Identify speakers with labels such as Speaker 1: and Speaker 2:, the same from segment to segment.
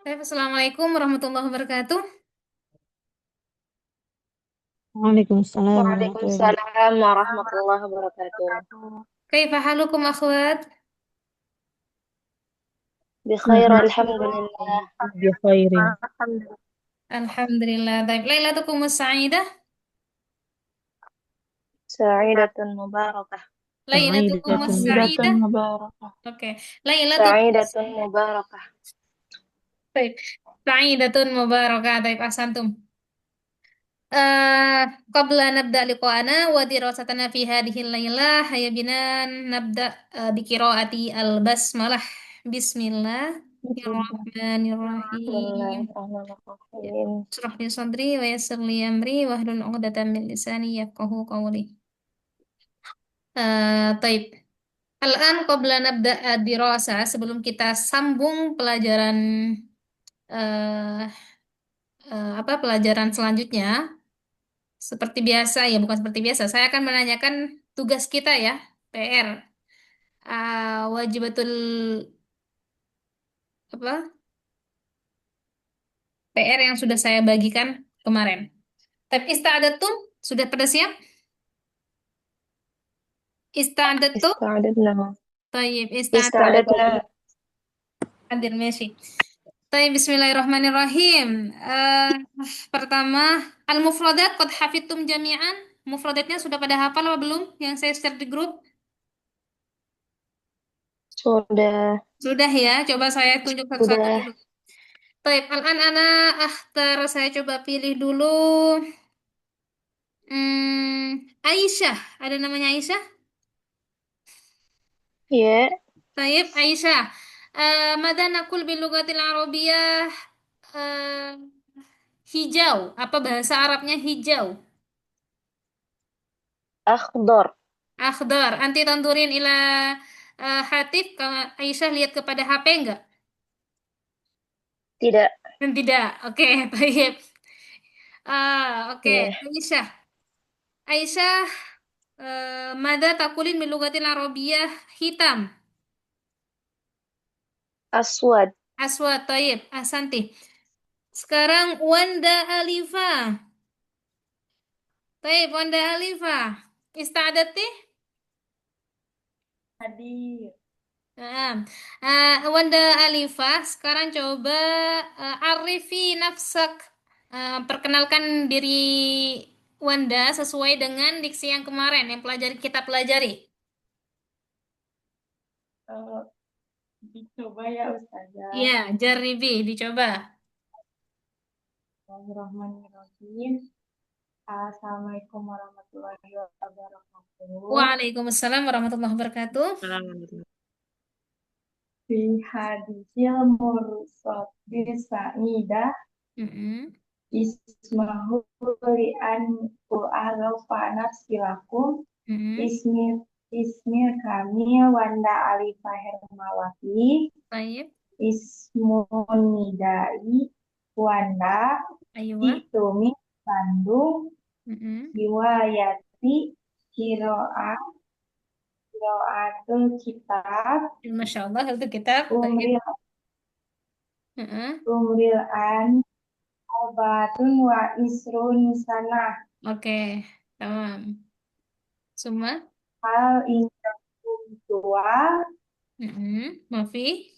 Speaker 1: Assalamualaikum warahmatullahi wabarakatuh.
Speaker 2: Waalaikumsalam warahmatullahi wabarakatuh.
Speaker 3: Waalaikumsalam warahmatullahi wabarakatuh.
Speaker 1: Kaifa halukum akhwat?
Speaker 3: Bi khair alhamdulillah.
Speaker 2: Bi khairin.
Speaker 1: Alhamdulillah. Baik. Lailatukum sa'idah.
Speaker 3: Sa'idatun mubarakah.
Speaker 1: Lailatukum
Speaker 2: Sa'idatun
Speaker 1: sa'idah.
Speaker 3: Mubarakah.
Speaker 1: Oke. Lailatukum
Speaker 3: Sa'idatun mubarakah.
Speaker 1: Baik. Sa'idatun mubarakah. Baik, ahsantum. Eh, Qabla nabda liqa'ana wa dirasatana fi hadhihi al-lailah, hayya bina nabda bi qiraati al-basmalah. Bismillahirrahmanirrahim. Ya.
Speaker 3: Bismillahirrahmanirrahim.
Speaker 1: Surah li sadri wa yassir li amri wahlul 'uqdatam min lisani yafqahu qawli. Taib. Al-an qabla nabda dirasa, sebelum kita sambung pelajaran eh pelajaran selanjutnya, seperti biasa ya, bukan seperti biasa. Saya akan menanyakan tugas kita ya, PR. Wajibatul apa? PR yang sudah saya bagikan kemarin. Tapi ista'adatum, sudah pada siap? Ista'adatum?
Speaker 3: Ista'adadna.
Speaker 1: Taib,
Speaker 3: Ista'adadna.
Speaker 1: hadir, Messi. Baik, bismillahirrahmanirrahim. Pertama, al-mufradat qad hafidtum jami'an. Mufradatnya sudah pada hafal apa belum? Yang saya share di grup?
Speaker 3: Sudah.
Speaker 1: Sudah ya, coba saya tunjuk satu-satu
Speaker 3: Sudah.
Speaker 1: dulu. Baik, al-an ana akhtar, saya coba pilih dulu. Aisyah, ada namanya Aisyah?
Speaker 3: Ya.
Speaker 1: Baik, Aisyah. Mada nakul bil lugatil arabiyah, eh, hijau. Apa bahasa Arabnya hijau?
Speaker 3: Akhdar.
Speaker 1: Akhdar. Anti tandurin ila hatif. Kalau Aisyah lihat kepada HP enggak?
Speaker 3: Tidak.
Speaker 1: Tidak. Oke, baik. Oke.
Speaker 3: Ya.
Speaker 1: Aisyah. Aisyah, mada takulin min lugatil arabiyah hitam.
Speaker 3: Aswad.
Speaker 1: Aswad, taib. Ahsanti. Sekarang Wanda Alifa. Taib, Wanda Alifa. Ista'adati?
Speaker 2: Hadir.
Speaker 1: Nah, Wanda Alifah, sekarang coba arifi nafsak. Perkenalkan diri Wanda sesuai dengan diksi yang kemarin yang kita pelajari.
Speaker 2: Eh, Dicoba ya Ustazah.
Speaker 1: Iya, jaribi, dicoba.
Speaker 2: Bismillahirrahmanirrahim. Assalamualaikum warahmatullahi wabarakatuh.
Speaker 1: Waalaikumsalam warahmatullahi wabarakatuh.
Speaker 2: Assalamualaikum. Fi hadisil mursati sa'idah
Speaker 1: Mm-mm,
Speaker 2: ismahu li'an u'arafa nafsilakum
Speaker 1: mm-mm.
Speaker 2: ismi ismi kami Wanda Alifa Hermawati
Speaker 1: Baik,
Speaker 2: ismun nidai Wanda
Speaker 1: ayo.
Speaker 2: Itumi Bandung
Speaker 1: Mm-mm.
Speaker 2: riwayati kiroa kiroatul kitab
Speaker 1: Masya Allah, itu kitab. Baik.
Speaker 2: umril
Speaker 1: Mm-mm.
Speaker 2: umril an obatun wa isrun sana
Speaker 1: Oke, tamam. Semua?
Speaker 2: hal indakum tua
Speaker 1: Mm-mm. Mafi?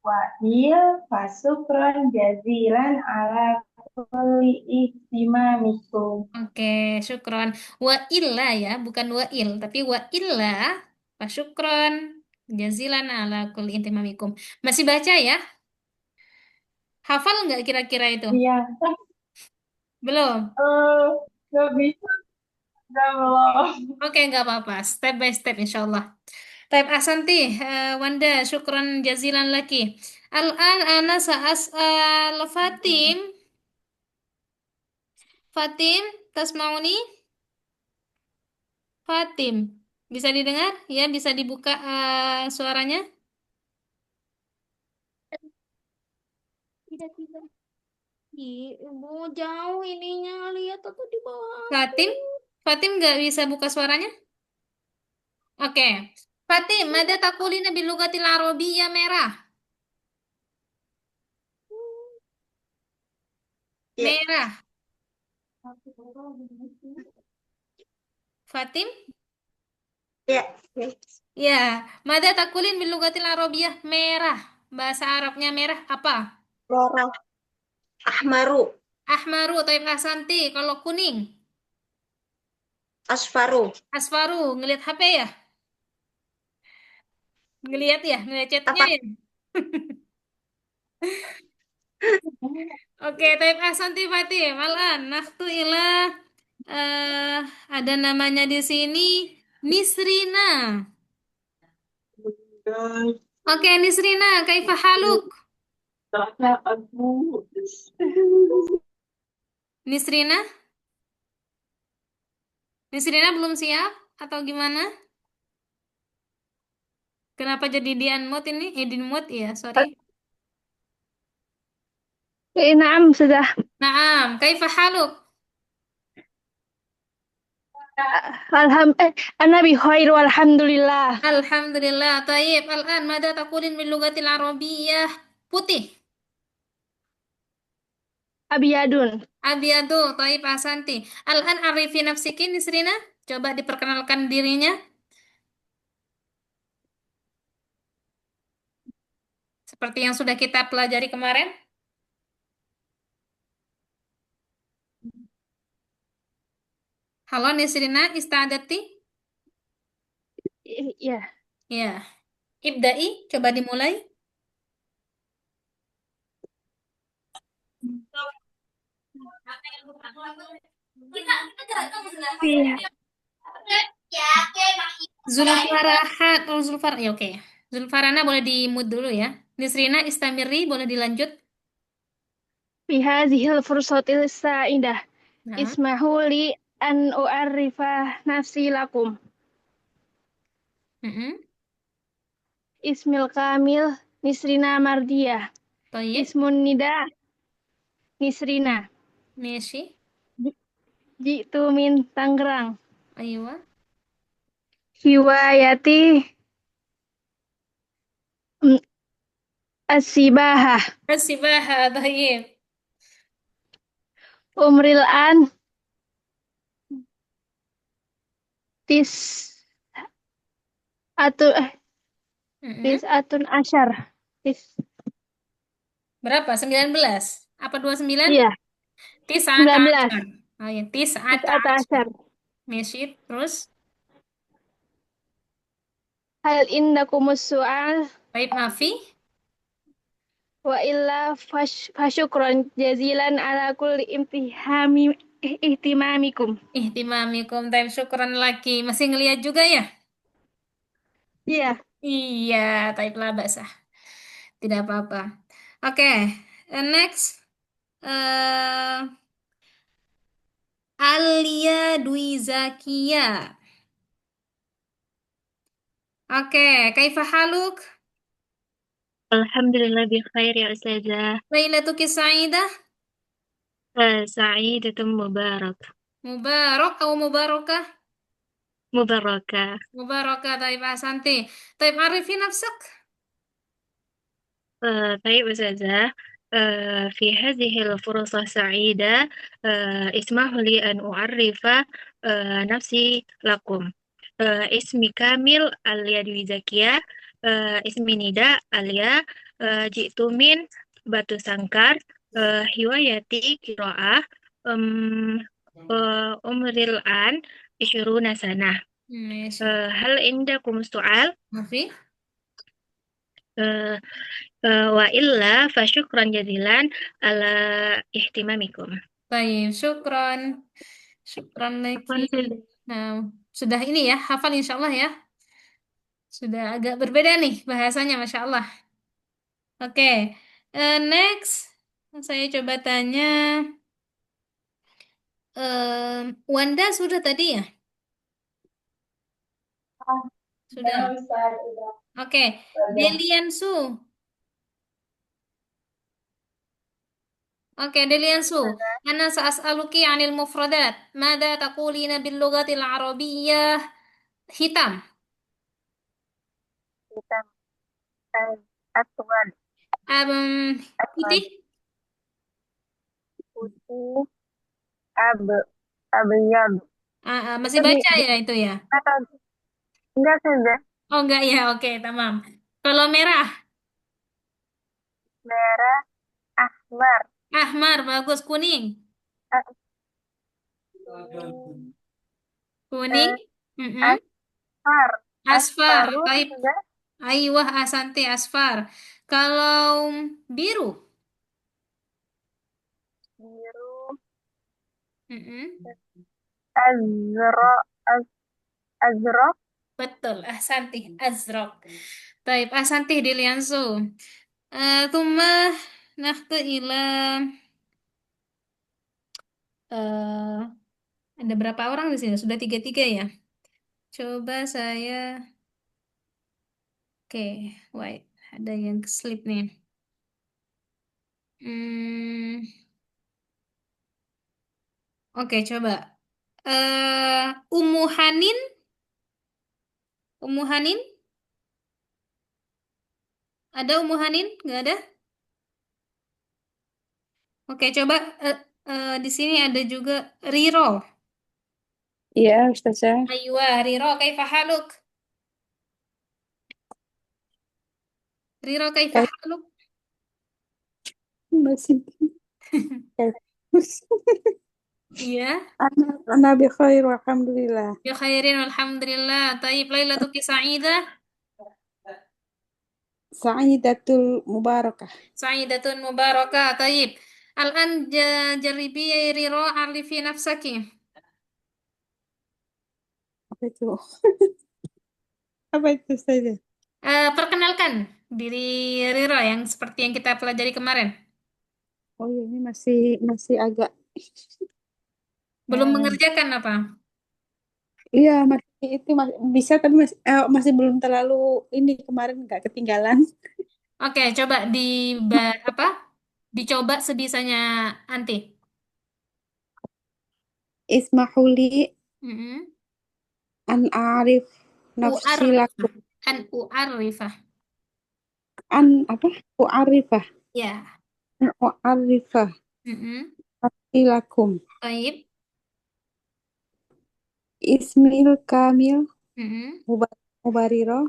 Speaker 2: wa il fasukron jazilan ala kulli ihtimamikum.
Speaker 1: Oke, syukron. Wa illa ya, bukan wa il, tapi wa illa. Wa syukron. Jazilan ala kulli intimamikum. Masih baca ya? Hafal nggak kira-kira itu?
Speaker 2: Iya,
Speaker 1: Belum?
Speaker 2: eh gak bisa belum.
Speaker 1: Oke, nggak apa-apa. Step by step, insya Allah. Taib Asanti, Wanda, syukron jazilan lagi. Al-an ana sa'as'al Fatim. Fatim, tasmauni? Fatim. Bisa didengar? Ya, bisa dibuka suaranya? Tidak. Ibu jauh ininya lihat aku di bawah aku. Fatim, Fatim nggak bisa buka suaranya? Oke. Fatim, mada takulina bil lugatil arabiyyah merah.
Speaker 3: Ya.
Speaker 1: Merah. Fatim?
Speaker 3: Ya.
Speaker 1: Ya. Mada takulin bil lugatil arabiyah? Merah. Bahasa Arabnya merah apa?
Speaker 3: Merah. Ahmaru.
Speaker 1: Ahmaru, taib asanti. Kalau kuning.
Speaker 3: Asfaru.
Speaker 1: Asfaru. Ngelihat HP ya? Ngelihat ya? Ngelihat chatnya
Speaker 3: Apa?
Speaker 1: ya? Oke, taib asanti Fatim. Malan. Naftu ilah. eh ada namanya di sini. Nisrina. Oke, Nisrina. Kaifa haluk? Nisrina? Nisrina belum siap? Atau gimana? Kenapa jadi di unmute ini? Di mute ya, sorry.
Speaker 3: نعم sudah.
Speaker 1: Naam, kaifa haluk?
Speaker 3: Ana bi khair walhamdulillah.
Speaker 1: Alhamdulillah. Tayyib. Al-an, mada taqulin bil lugatil arabiyyah? Putih.
Speaker 3: Abiyadun.
Speaker 1: Abiadu. Tayyib asanti. Al-an arifi nafsiki, Nisrina. Coba diperkenalkan dirinya. Seperti yang sudah kita pelajari kemarin. Halo Nisrina, istadati?
Speaker 3: Ya.
Speaker 1: Ya. Ibda'i, coba dimulai.
Speaker 3: Fi
Speaker 1: Zulfarahat, oh Zulfar, ya oke. Zulfarana boleh di mute dulu ya. Nisrina Istamiri boleh dilanjut.
Speaker 3: fi hadhil fursatil sa'idah.
Speaker 1: Nah,
Speaker 3: Ismahu li an u'arrifa nafsi lakum.
Speaker 1: mm
Speaker 3: Ismil kamil Nisrina Mardiyah.
Speaker 1: Toyib,
Speaker 3: Ismun nida Nisrina.
Speaker 1: Meshi,
Speaker 3: Jitu min Tangerang.
Speaker 1: Aywa,
Speaker 3: Hiwayati mm, Asibahah.
Speaker 1: Asibaha, Toyib.
Speaker 3: Umril an tis atu
Speaker 1: Mm-mm.
Speaker 3: tis atun asyar. Tis
Speaker 1: Berapa? 19? Apa 29?
Speaker 3: iya,
Speaker 1: Tis'at
Speaker 3: 19.
Speaker 1: ashar. Oh ya,
Speaker 3: Tis
Speaker 1: tis'at
Speaker 3: atu
Speaker 1: ashar.
Speaker 3: asyar.
Speaker 1: Meshi, terus.
Speaker 3: Hal indakumus su'al
Speaker 1: Baik, Mafi.
Speaker 3: wa illa fasyukron jazilan ala kulli ihtimamikum.
Speaker 1: Ihtimamikum, time syukuran lagi. Masih ngeliat juga ya?
Speaker 3: Iya.
Speaker 1: Iya, taib lah basah. Tidak apa-apa. Oke, next. eh Alia Dwi Zakia. Oke, kaifa haluk?
Speaker 3: Alhamdulillah bi khair ya Ustazah.
Speaker 1: Lailatuki sa'idah?
Speaker 3: Sa'idatun mubarak.
Speaker 1: Mubarak atau mubarakah?
Speaker 3: Mubarakah.
Speaker 1: Mubarakah, taib asanti. Taib arifin nafsak?
Speaker 3: طيب أستاذة، في هذه الفرصة السعيدة اسمح لي أن أعرف نفسي لكم. اسمي كامل أليا دwi Zakia. اسمي نداء أليا. جئت من Batu Sangkar. هوايتي قراءة. عمري الآن 20 سنة.
Speaker 1: Masya.
Speaker 3: هل عندكم سؤال؟
Speaker 1: Mafi?
Speaker 3: آه، wa illa fa syukran jazilan ala ihtimamikum.
Speaker 1: Taib, syukron. Syukron lagi.
Speaker 3: Apaan sih?
Speaker 1: Nah, sudah ini ya, hafal insya Allah ya. Sudah agak berbeda nih bahasanya, Masya Allah. Oke, next. Saya coba tanya. Wanda sudah tadi ya?
Speaker 2: Udah,
Speaker 1: Sudah.
Speaker 2: Ustaz, udah.
Speaker 1: Oke,
Speaker 2: Udah.
Speaker 1: Deliansu. Oke, Deliansu. Ana sa'as'aluki 'anil mufradat. Mada taqulina bil lughatil arabiyyah? Hitam.
Speaker 3: Kita atuan
Speaker 1: Putih.
Speaker 2: putih, ab, abiyad.
Speaker 1: Masih
Speaker 2: Itu
Speaker 1: baca
Speaker 2: di
Speaker 1: ya itu ya?
Speaker 2: atau enggak saja.
Speaker 1: Oh enggak ya, oke, tamam. Kalau merah,
Speaker 2: Merah, ahmar,
Speaker 1: ahmar, bagus. Kuning,
Speaker 2: ah,
Speaker 1: kuning,
Speaker 2: eh,
Speaker 1: mm
Speaker 2: asfar,
Speaker 1: Asfar,
Speaker 2: asfaru atau
Speaker 1: baik.
Speaker 2: sudah
Speaker 1: Aywah, asante, asfar. Kalau biru,
Speaker 2: biru,
Speaker 1: mm
Speaker 2: azro, az, azrok,
Speaker 1: betul, ahsanti, azraq. Taib, ahsanti di liansu. Tumma nakhtu ila eh ada berapa orang di sini? Sudah tiga-tiga ya? Coba saya, oke, wait, ada yang keslip nih. Hmm, oke, coba. Ummu Hanin, Ummu Hanin, ada Ummu Hanin? Nggak ada? Oke, coba eh, di sini ada juga Riro.
Speaker 2: iya, Ustazah.
Speaker 1: Aywa, Riro, kaifa haluk? Riro, kaifa
Speaker 2: Kayak
Speaker 1: haluk?
Speaker 2: masih kayak
Speaker 1: Iya.
Speaker 2: Ana bi khair alhamdulillah.
Speaker 1: Ya khairin, alhamdulillah. Taib, Lailatuki sa'idah.
Speaker 2: Sa'idatul mubarakah.
Speaker 1: Sa'idatun mubarakah. Taib. Al-an jaribi ya Riro, alifi nafsaki.
Speaker 2: Apa itu? Apa itu saja?
Speaker 1: Perkenalkan diri Riro yang seperti yang kita pelajari kemarin.
Speaker 2: Oh iya, ini masih masih agak
Speaker 1: Belum
Speaker 2: eh,
Speaker 1: mengerjakan apa?
Speaker 2: iya masih itu bisa tapi masih belum terlalu ini kemarin nggak ketinggalan.
Speaker 1: Oke, coba apa? Dicoba sebisanya anti.
Speaker 2: Ismahuli
Speaker 1: Mm-mm.
Speaker 2: an arif nafsi
Speaker 1: U'arrifah.
Speaker 2: lakum
Speaker 1: An u'arrifah.
Speaker 2: an apa? U'arifah
Speaker 1: Ya.
Speaker 2: an u'arifah
Speaker 1: Mm-mm.
Speaker 2: nafsi lakum
Speaker 1: Taib.
Speaker 2: ismil kamil
Speaker 1: Mm-mm.
Speaker 2: mubariro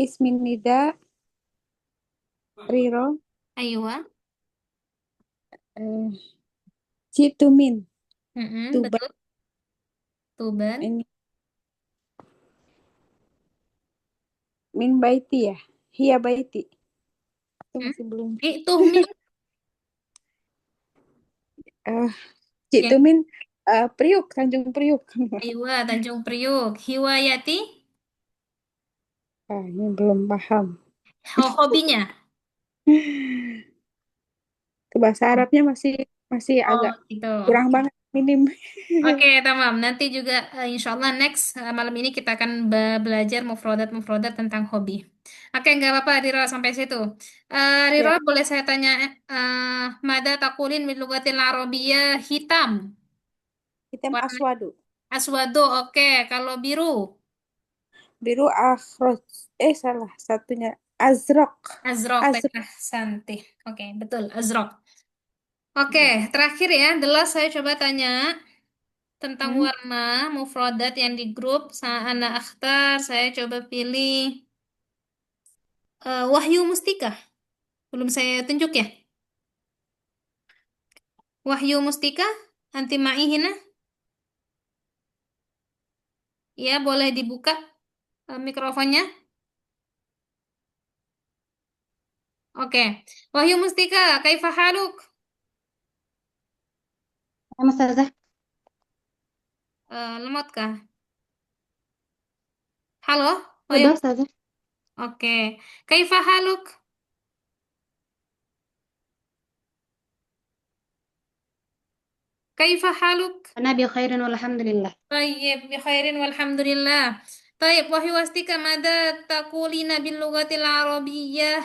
Speaker 2: ismin nida riro
Speaker 1: Aywa.
Speaker 2: eh, citumin
Speaker 1: Mm-mm.
Speaker 2: tuba
Speaker 1: Betul. Tuban.
Speaker 2: ini min baiti ya hia baiti itu
Speaker 1: Hmm?
Speaker 2: masih belum
Speaker 1: Tuhmin.
Speaker 2: eh
Speaker 1: Yang
Speaker 2: citumin Priuk Tanjung Priuk.
Speaker 1: Aywa, Tanjung Priuk. Hiwayati.
Speaker 2: Ini belum paham.
Speaker 1: Hobinya.
Speaker 2: Ke bahasa Arabnya masih masih
Speaker 1: Oh,
Speaker 2: agak
Speaker 1: gitu.
Speaker 2: kurang banget, minim.
Speaker 1: Oke, tamam. Nanti juga insya Allah next malam ini kita akan belajar mufrodat tentang hobi. Oke, nggak apa-apa Riro sampai situ. Riro,
Speaker 2: Ya,
Speaker 1: boleh saya tanya, Mada takulin min lugatil Arabiyyah hitam,
Speaker 2: hitam
Speaker 1: warna
Speaker 2: aswadu.
Speaker 1: aswado. Oke, kalau biru,
Speaker 2: Biru akhroj. Salah satunya. Azraq.
Speaker 1: azraq,
Speaker 2: Azraq.
Speaker 1: tengah santih. Oke, betul, azraq. Oke, terakhir ya, the last saya coba tanya tentang
Speaker 2: Hmm?
Speaker 1: warna mufrodat yang di grup. Anak akhtar, saya coba pilih. Wahyu Mustika. Belum saya tunjuk ya. Wahyu Mustika. Anti Maihina. Ya, boleh dibuka mikrofonnya. Oke. Wahyu Mustika, kaifa haluk?
Speaker 4: Nama Ustazah,
Speaker 1: Lemot kah? Halo, Wahyu.
Speaker 4: udah Ustazah.
Speaker 1: Oke. Kaifa haluk? Kaifa haluk?
Speaker 4: Ana bi khairin walhamdulillah.
Speaker 1: Tayyib, bi khairin walhamdulillah. Tayyib, Wahyu Wastika, mada takulina bil lugatil arabiyyah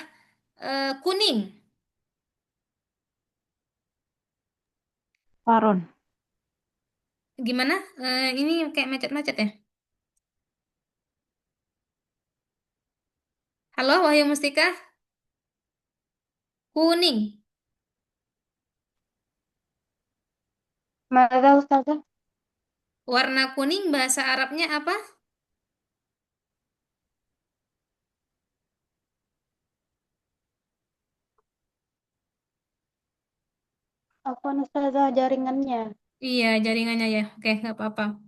Speaker 1: kuning.
Speaker 4: Farun.
Speaker 1: Gimana? Ini kayak macet-macet ya? Halo, Wahyu Mustika? Kuning.
Speaker 4: Mada Ustazah?
Speaker 1: Warna kuning bahasa Arabnya apa?
Speaker 4: Apa Ustazah jaringannya?
Speaker 1: Iya, jaringannya ya. Oke, nggak apa-apa.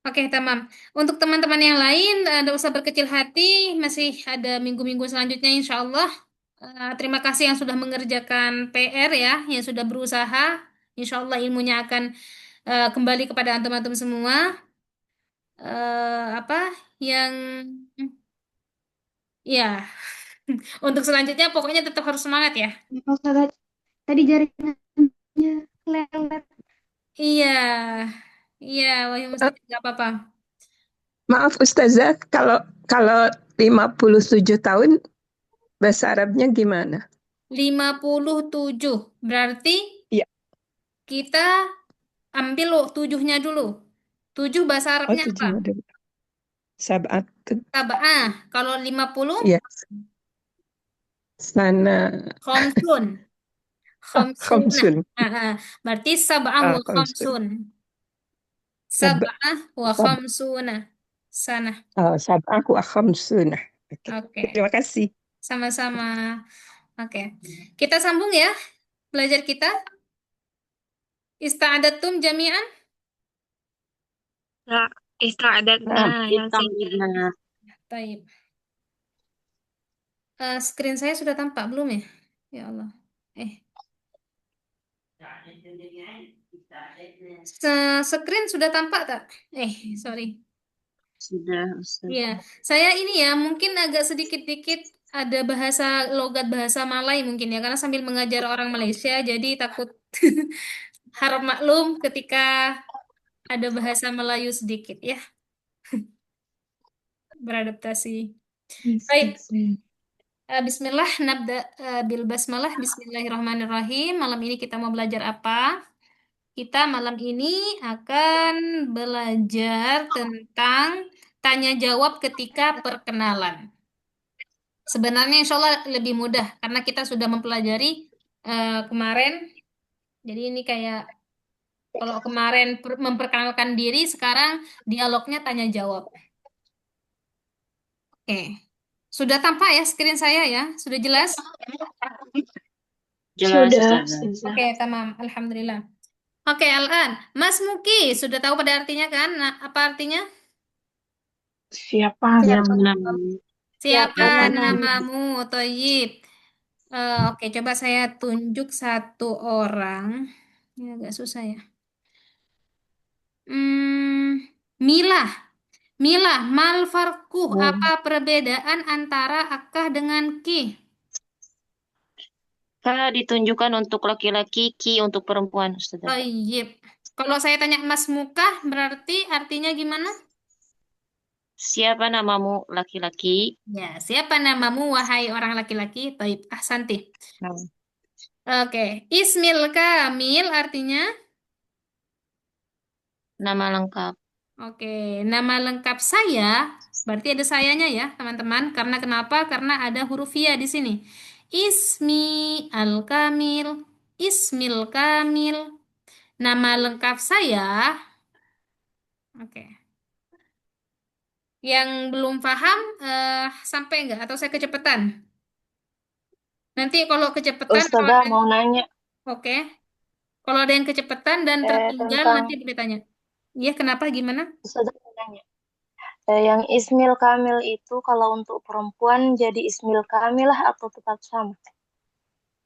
Speaker 1: Oke, tamam. Untuk teman-teman yang lain, tidak usah berkecil hati. Masih ada minggu-minggu selanjutnya, insya Allah. Terima kasih yang sudah mengerjakan PR ya, yang sudah berusaha. Insya Allah ilmunya akan kembali kepada antum-antum semua. Apa yang ya untuk selanjutnya pokoknya tetap harus semangat ya.
Speaker 4: Apa Ustazah? Tadi jaringannya lelet.
Speaker 1: Iya, iya, Wahyu Mustaqim nggak apa-apa.
Speaker 5: Maaf Ustazah, kalau kalau 57 tahun bahasa Arabnya gimana?
Speaker 1: 57 berarti
Speaker 5: Iya,
Speaker 1: kita ambil tujuhnya dulu. Tujuh bahasa
Speaker 5: oh
Speaker 1: Arabnya apa?
Speaker 5: 7 dulu. Sab'atun.
Speaker 1: Taba'ah. Kalau 50,
Speaker 5: Iya, sana.
Speaker 1: khomsun.
Speaker 5: Oh,
Speaker 1: Khomsunah.
Speaker 5: khamsun.
Speaker 1: Berarti sab'ah
Speaker 5: Ah,
Speaker 1: wa
Speaker 5: khamsun.
Speaker 1: khomsun.
Speaker 5: Sab,
Speaker 1: Sab'ah wa
Speaker 5: sab,
Speaker 1: khomsunah. Sana.
Speaker 5: sab'ah wa khamsunah. Oke,
Speaker 1: Oke.
Speaker 5: terima kasih.
Speaker 1: Sama-sama. Oke. Kita sambung ya belajar kita. Ista'adatum jami'an.
Speaker 3: Ya,
Speaker 5: Nah,
Speaker 3: ista'adatna ya Siti.
Speaker 1: Taib. Screen saya sudah tampak belum ya? Ya Allah. Eh, screen sudah tampak tak? Sorry.
Speaker 3: Sudah, Ustaz.
Speaker 1: Iya, saya ini ya mungkin agak sedikit-dikit ada logat bahasa Malay mungkin ya karena sambil mengajar orang Malaysia jadi takut harap maklum ketika ada bahasa Melayu sedikit ya beradaptasi. Baik, Bismillah nabda bil basmalah Bismillahirrahmanirrahim. Malam ini kita mau belajar apa? Kita malam ini akan belajar tentang tanya jawab ketika perkenalan. Sebenarnya insya Allah lebih mudah karena kita sudah mempelajari kemarin. Jadi ini kayak kalau kemarin memperkenalkan diri, sekarang dialognya tanya jawab. Oke, sudah tampak ya screen saya ya? Sudah jelas?
Speaker 3: Jelas,
Speaker 2: Sudah.
Speaker 3: Ustazah.
Speaker 1: Oke, tamam. Alhamdulillah. Oke, Al-an. Mas Muki, sudah tahu pada artinya kan? Nah, apa artinya?
Speaker 2: Siapa
Speaker 3: Yang
Speaker 2: nama?
Speaker 3: namanya
Speaker 1: Siapa
Speaker 3: namamu.
Speaker 1: namamu? Toyib. Oke, coba saya tunjuk satu orang. Ini agak susah ya. Milah. Milah, mal farkuh.
Speaker 3: Oh.
Speaker 1: Apa perbedaan antara akah dengan ki?
Speaker 3: Ka ditunjukkan untuk laki-laki, ki untuk perempuan, Ustazah.
Speaker 1: Toyib. Kalau saya tanya Mas Muka, berarti artinya gimana?
Speaker 3: Siapa namamu laki-laki?
Speaker 1: Ya, siapa namamu, wahai orang laki-laki? Toyib. Ahsanti.
Speaker 3: Nah,
Speaker 1: Oke, Ismil Kamil artinya?
Speaker 3: nama lengkap.
Speaker 1: Oke, nama lengkap saya, berarti ada sayanya ya, teman-teman. Karena kenapa? Karena ada huruf ya di sini. Ismi Al-Kamil, Ismil Kamil. Nama lengkap saya, oke. Yang belum paham, sampai nggak? Atau saya kecepatan? Nanti kalau kecepatan,
Speaker 3: Ustazah mau nanya
Speaker 1: oke. Kalau ada yang kecepatan dan tertinggal,
Speaker 3: tentang
Speaker 1: nanti boleh tanya. Iya, kenapa? Gimana?
Speaker 3: Ustazah mau nanya. Yang Ismil Kamil itu kalau untuk perempuan jadi Ismil Kamil lah atau tetap sama?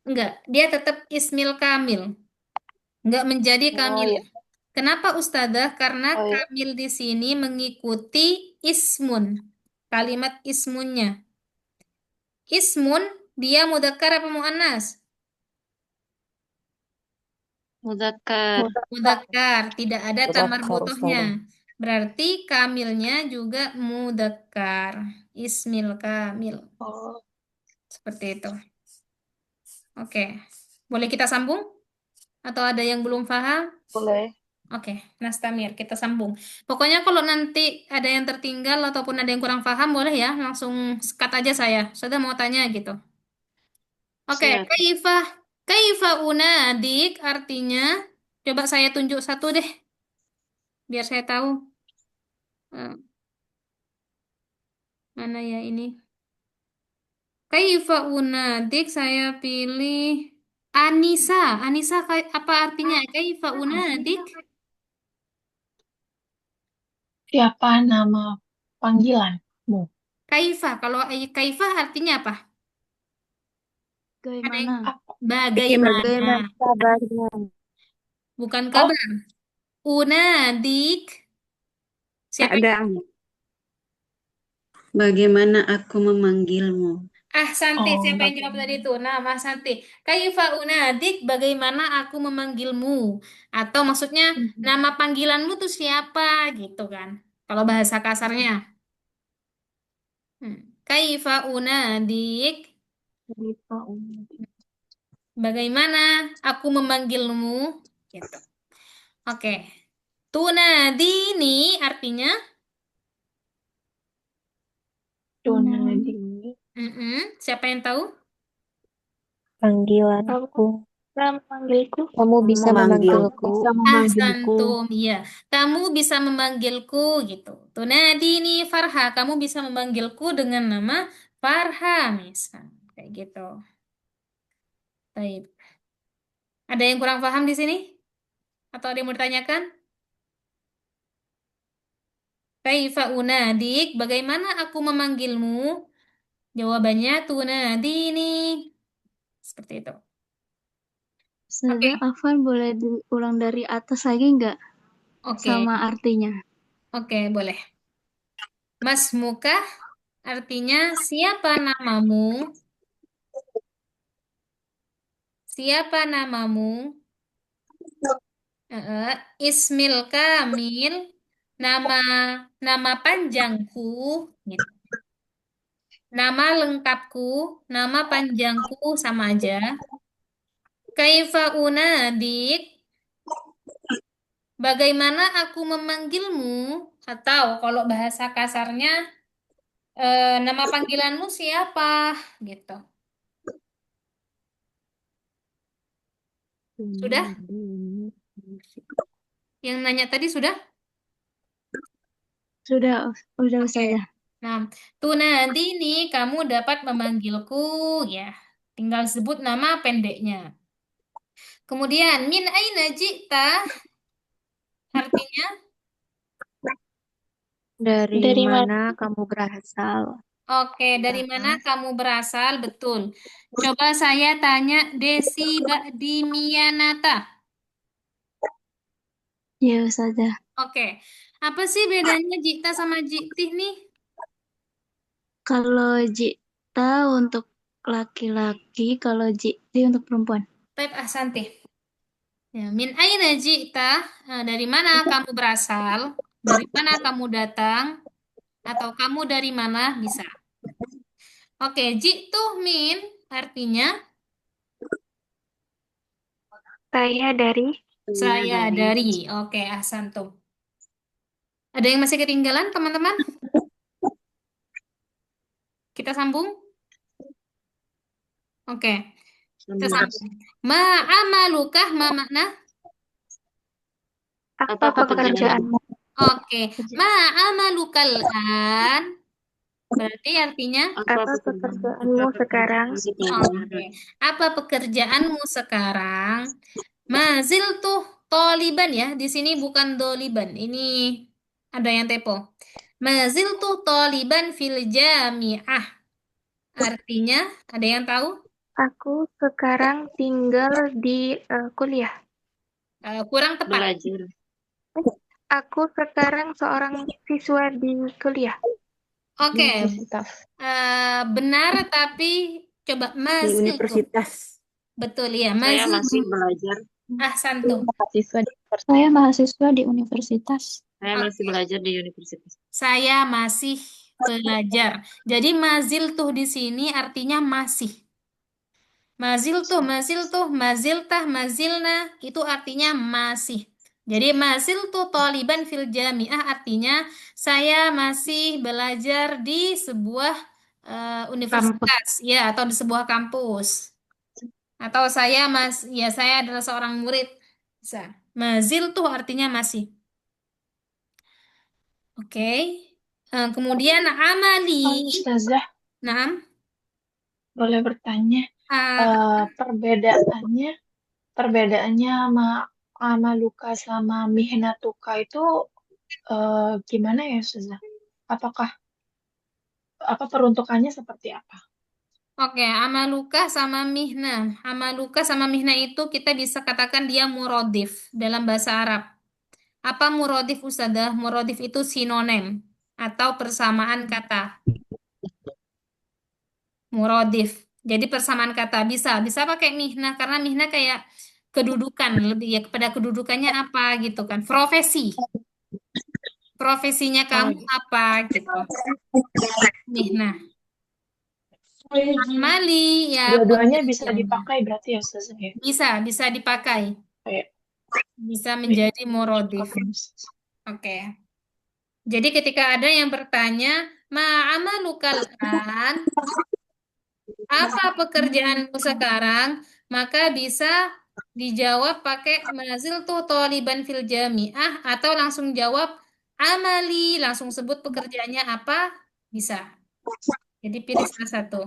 Speaker 1: Enggak, dia tetap Ismil Kamil. Enggak menjadi
Speaker 3: Oh
Speaker 1: Kamil.
Speaker 3: iya,
Speaker 1: Kenapa Ustazah? Karena
Speaker 3: oh iya.
Speaker 1: Kamil di sini mengikuti ismun. Kalimat ismunnya. Ismun, dia mudzakkar apa muannas?
Speaker 3: Mudzakkar.
Speaker 1: Mudzakkar, tidak ada tamar butuhnya. Berarti kamilnya juga mudzakkar. Ismil kamil.
Speaker 3: Oh,
Speaker 1: Seperti itu. Oke. Boleh kita sambung? Atau ada yang belum paham?
Speaker 3: boleh.
Speaker 1: Oke, Nastamir, kita sambung. Pokoknya kalau nanti ada yang tertinggal ataupun ada yang kurang paham, boleh ya, langsung sekat aja saya. Sudah mau tanya gitu. Oke,
Speaker 3: Siap.
Speaker 1: kaifa unadik artinya Coba saya tunjuk satu deh, biar saya tahu. Eh, mana ya ini? Kaifa unadik, saya pilih Anissa. Anissa, apa artinya? Kaifa unadik?
Speaker 6: Siapa nama panggilanmu?
Speaker 1: Kaifa, kalau kaifa artinya apa? Ada yang
Speaker 4: Bagaimana?
Speaker 6: Apa?
Speaker 1: bagaimana?
Speaker 3: Bagaimana kabarnya?
Speaker 1: Bukan
Speaker 6: Oh,
Speaker 1: kabar. Unadik. Siapa yang
Speaker 2: Keadaan. Bagaimana aku memanggilmu?
Speaker 1: Santi,
Speaker 6: oh,
Speaker 1: siapa yang jawab tadi
Speaker 6: bagaimana?
Speaker 1: itu? Nama Santi. Kaifa unadik, bagaimana aku memanggilmu? Atau maksudnya nama panggilanmu tuh siapa gitu kan? Kalau bahasa kasarnya. Kaifa unadik,
Speaker 6: Kaifa unadik?
Speaker 1: bagaimana aku memanggilmu? Gitu. Oke. Tunadini artinya
Speaker 6: Tunadini.
Speaker 1: siapa yang tahu?
Speaker 3: Panggilanku.
Speaker 6: Memanggilku.
Speaker 3: Kamu bisa memanggilku.
Speaker 6: Bisa memanggilku.
Speaker 1: Santum, iya. Kamu bisa memanggilku gitu. Tunadini Farha, kamu bisa memanggilku dengan nama Farha, misal. Kayak gitu. Baik. Ada yang kurang paham di sini? Atau ada yang mau ditanyakan? Kaifa unadik, bagaimana aku memanggilmu? Jawabannya tunadini. Seperti itu. Oke,
Speaker 4: Ustazah, Afwan boleh diulang dari atas lagi nggak?
Speaker 1: oke,
Speaker 4: Sama artinya.
Speaker 1: oke, boleh. Mas Muka artinya siapa namamu? Siapa namamu? Eh, Ismil Kamil, nama nama panjangku, gitu. Nama lengkapku, nama panjangku sama aja. Kaifa unadik, bagaimana aku memanggilmu? Atau kalau bahasa kasarnya, nama panggilanmu siapa? Gitu. Sudah?
Speaker 6: Tunadini.
Speaker 1: Yang nanya tadi sudah?
Speaker 4: Sudah
Speaker 1: Oke.
Speaker 4: Ustazah.
Speaker 1: Nah, tunadini kamu dapat memanggilku, ya. Tinggal sebut nama pendeknya. Kemudian, min aina ji'ta artinya,
Speaker 3: Dari
Speaker 6: Dari mana?
Speaker 3: mana kamu berasal?
Speaker 1: oke, dari mana kamu berasal? Betul. Coba saya tanya Desi Ba'dimianata.
Speaker 4: Ya Ustazah.
Speaker 1: Oke, apa sih bedanya ji'ta sama ji'tih nih?
Speaker 4: Kalau Jita untuk laki-laki, kalau Jiti untuk perempuan.
Speaker 1: Taib ahsanti. Ya, min aina ji'ta, dari mana kamu berasal? Dari mana kamu datang? Atau kamu dari mana? Bisa. Oke, ji'tu min artinya
Speaker 6: Saya dari.
Speaker 1: saya dari. Oke, ahsantum. Ada yang masih ketinggalan, teman-teman? Kita sambung? Oke, kita sambung. Ma'amalukah, ma makna?
Speaker 6: Apa pekerjaanmu?
Speaker 1: Oke, ma'amalukal an. Berarti artinya?
Speaker 6: Apa pekerjaanmu sekarang?
Speaker 1: Oke, apa pekerjaanmu sekarang? Mazil tuh toliban ya. Di sini bukan doliban. Ini ada yang tepo. Mazil tuh toliban fil jami'ah. Artinya, ada yang tahu?
Speaker 6: Aku sekarang tinggal di kuliah.
Speaker 1: Kurang tepat.
Speaker 6: Aku sekarang seorang siswa di kuliah.
Speaker 1: Oke,
Speaker 6: Universitas.
Speaker 1: benar tapi coba
Speaker 2: Di
Speaker 1: mazil tuh.
Speaker 2: universitas.
Speaker 1: Betul ya,
Speaker 7: Saya
Speaker 1: mazil
Speaker 7: masih
Speaker 1: tuh.
Speaker 7: belajar.
Speaker 1: Santum.
Speaker 6: Mahasiswa di
Speaker 4: Saya mahasiswa di universitas.
Speaker 7: Saya masih
Speaker 1: Oke.
Speaker 7: belajar di universitas.
Speaker 1: Saya masih belajar. Jadi mazil tuh di sini artinya masih. Mazil tuh, maziltah, mazilna itu artinya masih. Jadi mazil tuh toliban fil jami'ah artinya saya masih belajar di sebuah universitas ya atau di sebuah kampus. Atau saya adalah seorang murid. Bisa. Mazil tuh artinya masih. Oke. Kemudian amali.
Speaker 3: Ustazah,
Speaker 1: Naam.
Speaker 3: boleh bertanya,
Speaker 1: Ah,
Speaker 3: perbedaannya sama luka sama mihnatuka itu gimana ya, Ustazah? Apakah peruntukannya seperti apa?
Speaker 1: Oke, amaluka sama mihna. Amaluka sama mihna itu kita bisa katakan dia murodif dalam bahasa Arab. Apa murodif, Ustadzah? Murodif itu sinonim atau persamaan kata. Murodif. Jadi persamaan kata bisa pakai mihna karena mihna kayak kedudukan lebih ya kepada kedudukannya apa gitu kan. Profesinya
Speaker 3: Oh,
Speaker 1: kamu apa gitu. Mihna. Mali ya
Speaker 3: dua-duanya bisa
Speaker 1: pekerjaannya.
Speaker 3: dipakai berarti ya, Ustazah ya?
Speaker 1: Bisa dipakai.
Speaker 3: Kayak,
Speaker 1: Bisa
Speaker 3: wih,
Speaker 1: menjadi murodif.
Speaker 3: oke, Ustazah.
Speaker 1: Oke. Jadi ketika ada yang bertanya, ma'amalukal an, apa pekerjaanmu sekarang? Maka bisa dijawab pakai mazil tuh toliban fil jami'ah atau langsung jawab amali, langsung sebut pekerjaannya apa? Bisa. Jadi pilih salah satu.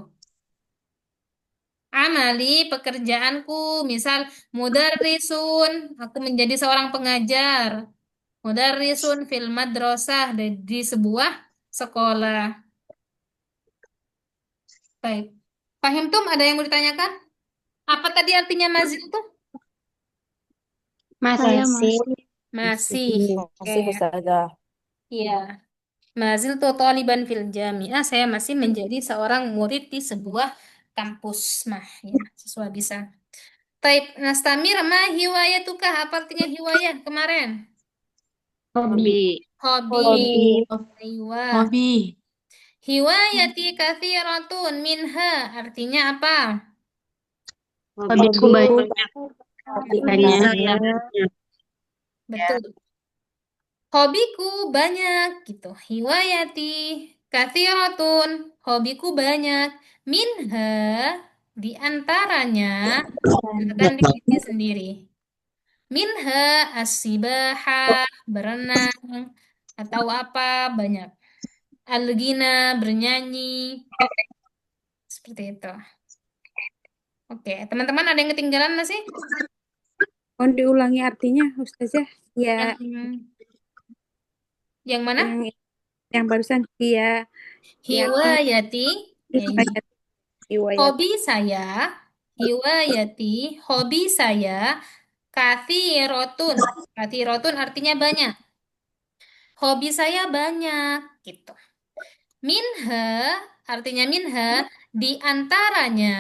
Speaker 1: Amali, pekerjaanku, misal mudarrisun, aku menjadi seorang pengajar. Mudarrisun fil madrasah di sebuah sekolah. Baik. Fahim Tum, ada yang mau ditanyakan? Apa tadi artinya mazil tuh?
Speaker 4: Saya
Speaker 6: Masih.
Speaker 4: masih.
Speaker 1: Masih. Oke.
Speaker 7: Masih Ustazah.
Speaker 1: Iya. Mazil tuh taliban fil jami'ah. Saya masih menjadi seorang murid di sebuah kampus. Nah, ya, sesuai bisa. Taib Nastamir, ma hiwayatukah? Apa artinya hiwayah kemarin?
Speaker 4: Hobi.
Speaker 1: Hobi.
Speaker 3: Hobi.
Speaker 1: Aywa.
Speaker 4: Hobi.
Speaker 1: Hiwayati kathiratun minha. Artinya apa?
Speaker 4: Hobiku
Speaker 7: Hobiku
Speaker 4: banyak.
Speaker 7: banyak.
Speaker 1: Betul. Hobiku banyak gitu. Hiwayati kathiratun. Hobiku banyak. Minha di antaranya akan di sini sendiri. Minha as-sibahah berenang atau apa banyak. Al-ghina bernyanyi seperti itu. Oke, teman-teman ada yang ketinggalan masih?
Speaker 2: Mohon diulangi artinya, Ustazah. Ya,
Speaker 1: Yang mana?
Speaker 2: yang barusan dia
Speaker 1: Hiwayati, ya ini.
Speaker 2: riwayat.
Speaker 1: Hobi saya, hiwayati, hobi saya, kathirotun. Kathirotun artinya banyak. Hobi saya banyak, gitu. Minha, artinya minha, di antaranya,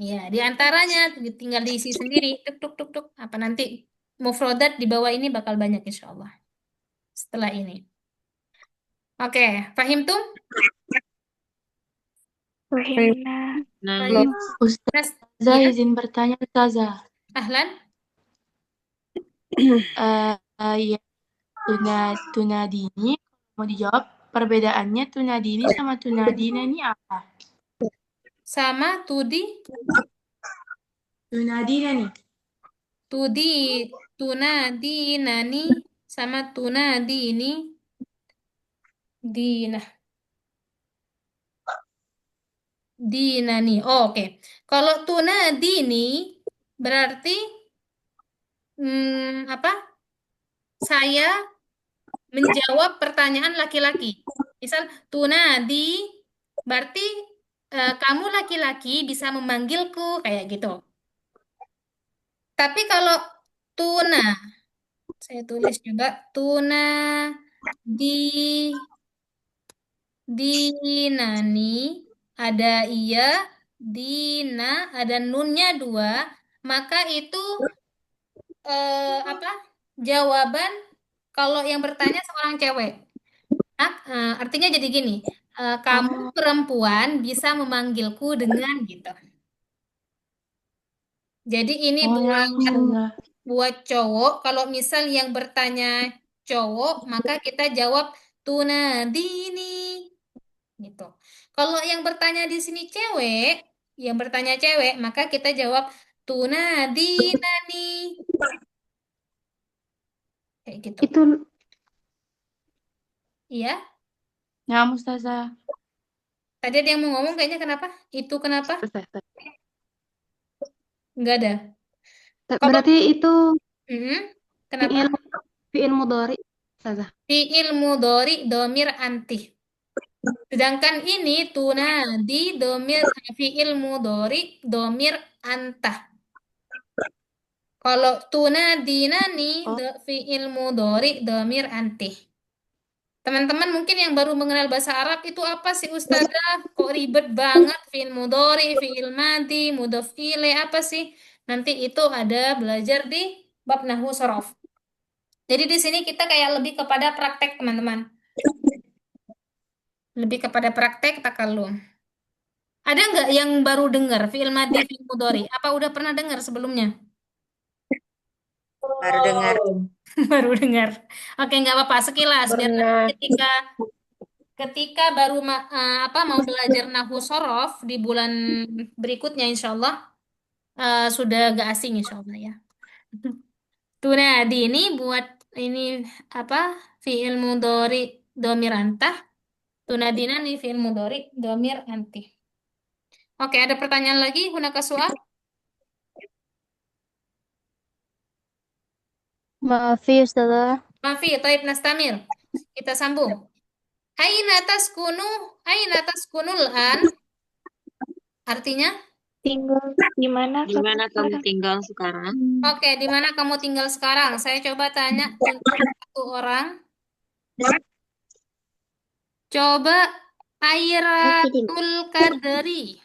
Speaker 1: ya, di antaranya, tinggal diisi sendiri, tuk tuk tuk tuk. Apa nanti mufrodat di bawah ini bakal banyak insya Allah. Setelah ini. Oke, paham tuh?
Speaker 6: Fahimna.
Speaker 1: Baik. Nas,
Speaker 4: Ustazah
Speaker 1: ya,
Speaker 4: izin bertanya, Ustazah.
Speaker 1: ahlan.
Speaker 4: Ya, tunadini, mau dijawab, perbedaannya tunadini sama tunadina ini apa?
Speaker 1: Sama
Speaker 4: Tunadina nih.
Speaker 1: tudi, tunadi, nani, sama tunadi ini, dina, dinani. Oh, oke. Kalau tunadi ini berarti apa? Saya menjawab pertanyaan laki-laki. Misal tunadi berarti kamu laki-laki bisa memanggilku kayak gitu. Tapi kalau tuna, saya tulis juga tuna di dinani ada iya, dina ada nunnya dua, maka itu apa? Jawaban kalau yang bertanya seorang cewek. Nah, artinya jadi gini, kamu perempuan bisa memanggilku dengan gitu. Jadi ini
Speaker 4: Oh ya, Ustazah.
Speaker 1: buat cowok, kalau misal yang bertanya cowok, maka kita jawab tunadini gitu. Kalau yang bertanya di sini cewek, yang bertanya cewek, maka kita jawab tunadinani. Kayak gitu.
Speaker 4: Itu
Speaker 1: Iya.
Speaker 4: ya Mustazah.
Speaker 1: Tadi ada yang mau ngomong kayaknya kenapa? Itu kenapa?
Speaker 4: Ustazah.
Speaker 1: Enggak ada. Kalau
Speaker 4: Berarti itu
Speaker 1: mm, kenapa?
Speaker 4: fiil fiil mudhari Ustazah.
Speaker 1: Fi'il mudhari domir anti. Sedangkan ini tunadi domir fi'il mudhari domir antah. Kalau tunadinani
Speaker 4: Oh.
Speaker 1: fi'il mudhari domir anti. Teman-teman mungkin yang baru mengenal bahasa Arab itu apa sih Ustazah? Kok ribet banget fi'il mudhari, fi'il madi, mudhof ilaih apa sih? Nanti itu ada belajar di bab nahwu shorof. Jadi di sini kita kayak lebih kepada praktek teman-teman. Lebih kepada praktek takallum. Ada nggak yang baru dengar fi'il madi, fi'il mudhari? Apa udah pernah dengar sebelumnya?
Speaker 7: Baru dengar.
Speaker 1: Baru dengar. Oke, nggak apa-apa sekilas biar nanti
Speaker 5: Pernah.
Speaker 1: ketika baru mau belajar nahwu shorof di bulan berikutnya insya Allah sudah gak asing insya Allah ya. Tunadi ini buat ini apa fi'il mudhari domir antah. Tunadina nih fi'il mudhari domir anti. Oke, ada pertanyaan lagi? Hunaka soal?
Speaker 6: Maafi Ustazah.
Speaker 1: Mafi, taib nastamir. Kita sambung. Aina taskunul an? Artinya?
Speaker 6: Tinggal di mana
Speaker 8: Di mana kamu
Speaker 6: sekarang?
Speaker 8: tinggal sekarang?
Speaker 1: Oke, di mana kamu tinggal sekarang? Saya coba tanya untuk satu orang. Coba Airatul Qadri.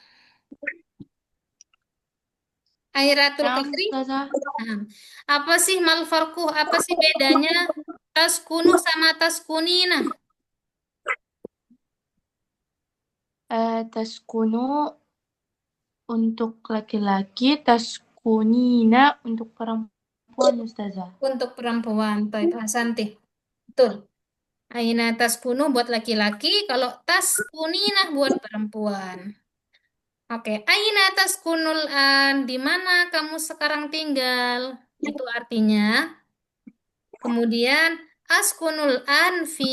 Speaker 1: Airatul
Speaker 4: Ya
Speaker 1: Qadri.
Speaker 4: Mustazah.
Speaker 1: Nah, apa sih malfarku? Apa sih bedanya taskunu sama taskunina?
Speaker 4: Taskunu untuk laki-laki, taskunina untuk perempuan Ustazah.
Speaker 1: Untuk perempuan. Taib Hasanti. Betul. Aina taskunu buat laki-laki, kalau taskunina buat perempuan. Oke, aina taskunul an, di mana kamu sekarang tinggal? Itu artinya. Kemudian askunul an fi,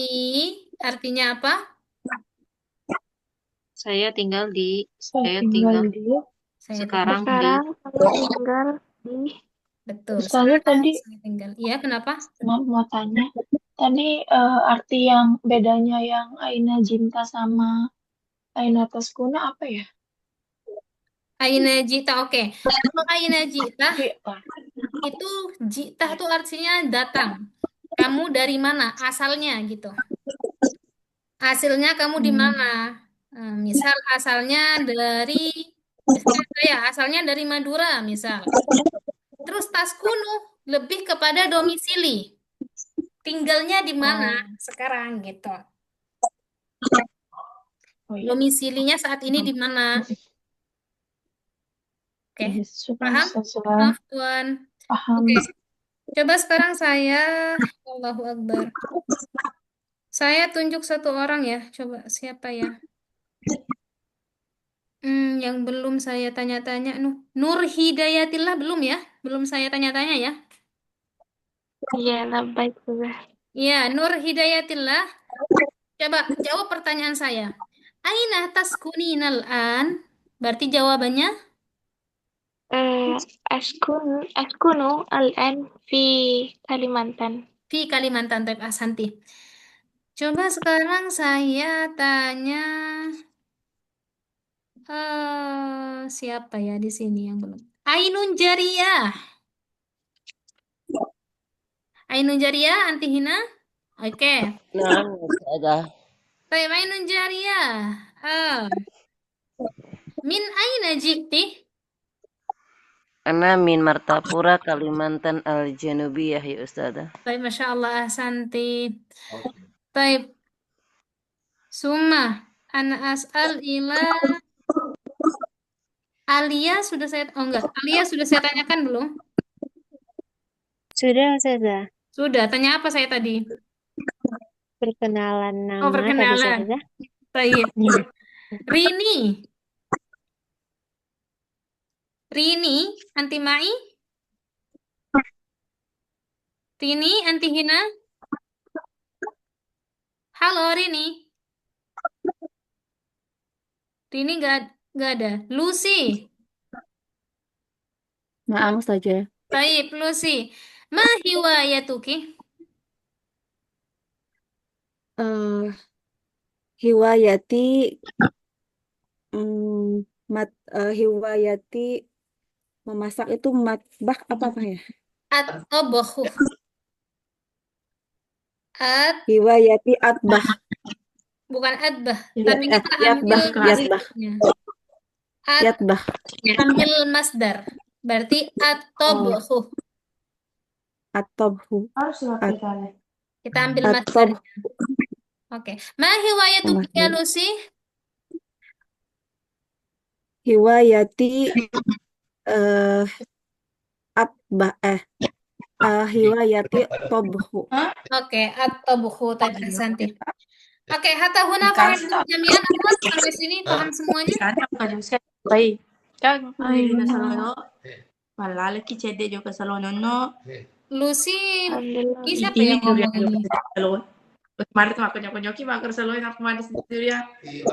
Speaker 1: artinya apa?
Speaker 8: Saya tinggal
Speaker 1: Saya
Speaker 8: sekarang di
Speaker 6: Sekarang saya tinggal di
Speaker 1: betul.
Speaker 2: Ustazah
Speaker 1: Sekarang
Speaker 2: tadi
Speaker 1: saya tinggal. Iya, kenapa?
Speaker 2: mau tanya. Tadi arti yang bedanya yang Aina Jinta sama Aina Taskuna apa ya?
Speaker 1: Aina jita, oke. Kalau aina jita
Speaker 2: Jita.
Speaker 1: itu jita itu artinya datang. Kamu dari mana? Asalnya gitu. Hasilnya kamu di mana? Misal asalnya dari misalnya saya asalnya dari Madura, misal. Terus taskunu lebih kepada domisili. Tinggalnya di mana sekarang gitu.
Speaker 2: Oh iya.
Speaker 1: Domisilinya saat ini di mana? Oke,
Speaker 2: Syukur
Speaker 1: paham?
Speaker 2: Ustazah.
Speaker 1: Maaf, Tuan.
Speaker 2: Paham.
Speaker 1: Oke, coba sekarang saya, Allahu Akbar. Saya tunjuk satu orang ya. Coba siapa ya? Yang belum saya tanya-tanya. Nur Hidayatillah belum ya? Belum saya tanya-tanya ya?
Speaker 6: Iya, baik Ustazah.
Speaker 1: Iya, Nur Hidayatillah. Coba jawab pertanyaan saya. Aina taskuninal an? Berarti jawabannya
Speaker 6: Askunu al-an fi Kalimantan.
Speaker 1: di Kalimantan Taib Asanti. Coba sekarang saya tanya siapa ya di sini yang belum? Ainun Jariyah. Ainun Jariyah, Anti Hina? Oke.
Speaker 7: Nah, Ustazah.
Speaker 1: Taib Ainun Jariyah. Min aina jikti?
Speaker 7: Ana min Martapura, Kalimantan Al-Janubiyah ya Ustazah.
Speaker 1: Taib, Masya Allah, Asanti. Taib. Summa, ana as'al ila Alia sudah saya, oh enggak, Alia sudah saya tanyakan belum?
Speaker 9: Sudah, Ustazah.
Speaker 1: Sudah, tanya apa saya tadi?
Speaker 9: Perkenalan nama
Speaker 1: Oh,
Speaker 9: tadi,
Speaker 1: perkenalan.
Speaker 9: Ustazah.
Speaker 1: Baik. Rini. Rini, anti Mai? Rini, anti Hina? Halo, Rini. Rini nggak ada. Lucy.
Speaker 4: Naam saja.
Speaker 1: Baik, Lucy. Ma hiwayatuki?
Speaker 4: Eh, hiwayati hiwayati memasak itu matbah apa ya?
Speaker 1: At-tabakhu. At,
Speaker 4: Hiwayati atbah.
Speaker 1: bukan atbah.
Speaker 2: Jadi
Speaker 1: Tapi kita ambil
Speaker 4: Yatbah, yatbah,
Speaker 1: masdarnya. At,
Speaker 4: yatbah.
Speaker 1: ambil masdar. Berarti
Speaker 4: Oh,
Speaker 1: at-tabakhu.
Speaker 4: atobhu, at,
Speaker 1: Kita ambil
Speaker 4: atob,
Speaker 1: masdarnya. Oke. Ma hiwayatuki ya,
Speaker 4: masdar.
Speaker 1: Lucy?
Speaker 4: Hiwayati eh atbah hiwayati tobhu.
Speaker 1: Oke, at-tabakhu tadi Santi. Oke, hatta huna fahimtum jami'an akhwat? Sampai sini paham semuanya?
Speaker 9: Baik. Kan
Speaker 6: Ayo.
Speaker 9: dili na sa lolo. Malalaki cede jo ka sa lolo no.
Speaker 1: Lucy,
Speaker 6: Alhamdulillah.
Speaker 1: ini siapa
Speaker 9: Ini
Speaker 1: yang ngomong
Speaker 9: durian jo
Speaker 1: ini?
Speaker 9: ka sa lolo. Kemarin tuh aku nyoko-nyoki makar sa lolo aku manis durian.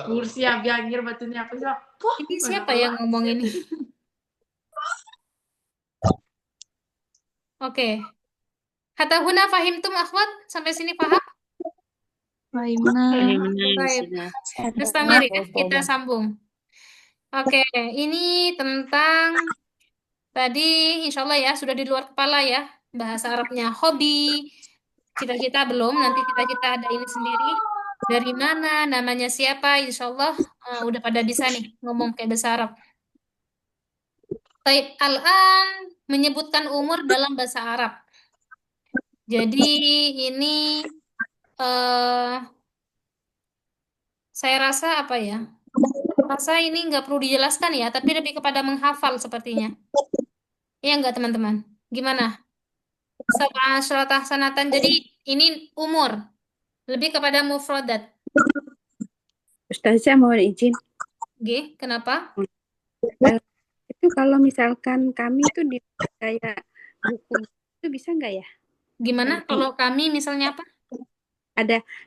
Speaker 9: Kursi biangir batunya aku sih. Poh,
Speaker 1: Ini siapa yang ngomong ini? Oke. Hatta huna fahimtum akhwat? Sampai sini paham?
Speaker 4: Fahimna.
Speaker 1: Baik.
Speaker 8: Sudah.
Speaker 1: Mustamir ya, kita sambung. Oke, ini tentang tadi insya Allah ya, sudah di luar kepala ya. Bahasa Arabnya hobi, cita-cita belum, nanti cita-cita ada ini sendiri. Dari mana, namanya siapa, insya Allah udah pada bisa nih ngomong kayak bahasa Arab. Taib al-an menyebutkan umur dalam bahasa Arab. Jadi ini eh saya rasa apa ya? Rasa ini nggak perlu dijelaskan ya, tapi lebih kepada menghafal sepertinya. Iya nggak teman-teman? Gimana? Sab'a asyrata sanatan. Jadi ini umur. Lebih kepada mufradat.
Speaker 10: Ustazah mohon izin.
Speaker 1: G, kenapa?
Speaker 10: Eh, itu kalau misalkan kami itu di kayak buku itu bisa nggak ya?
Speaker 1: Gimana
Speaker 10: Nanti
Speaker 1: kalau kami misalnya apa?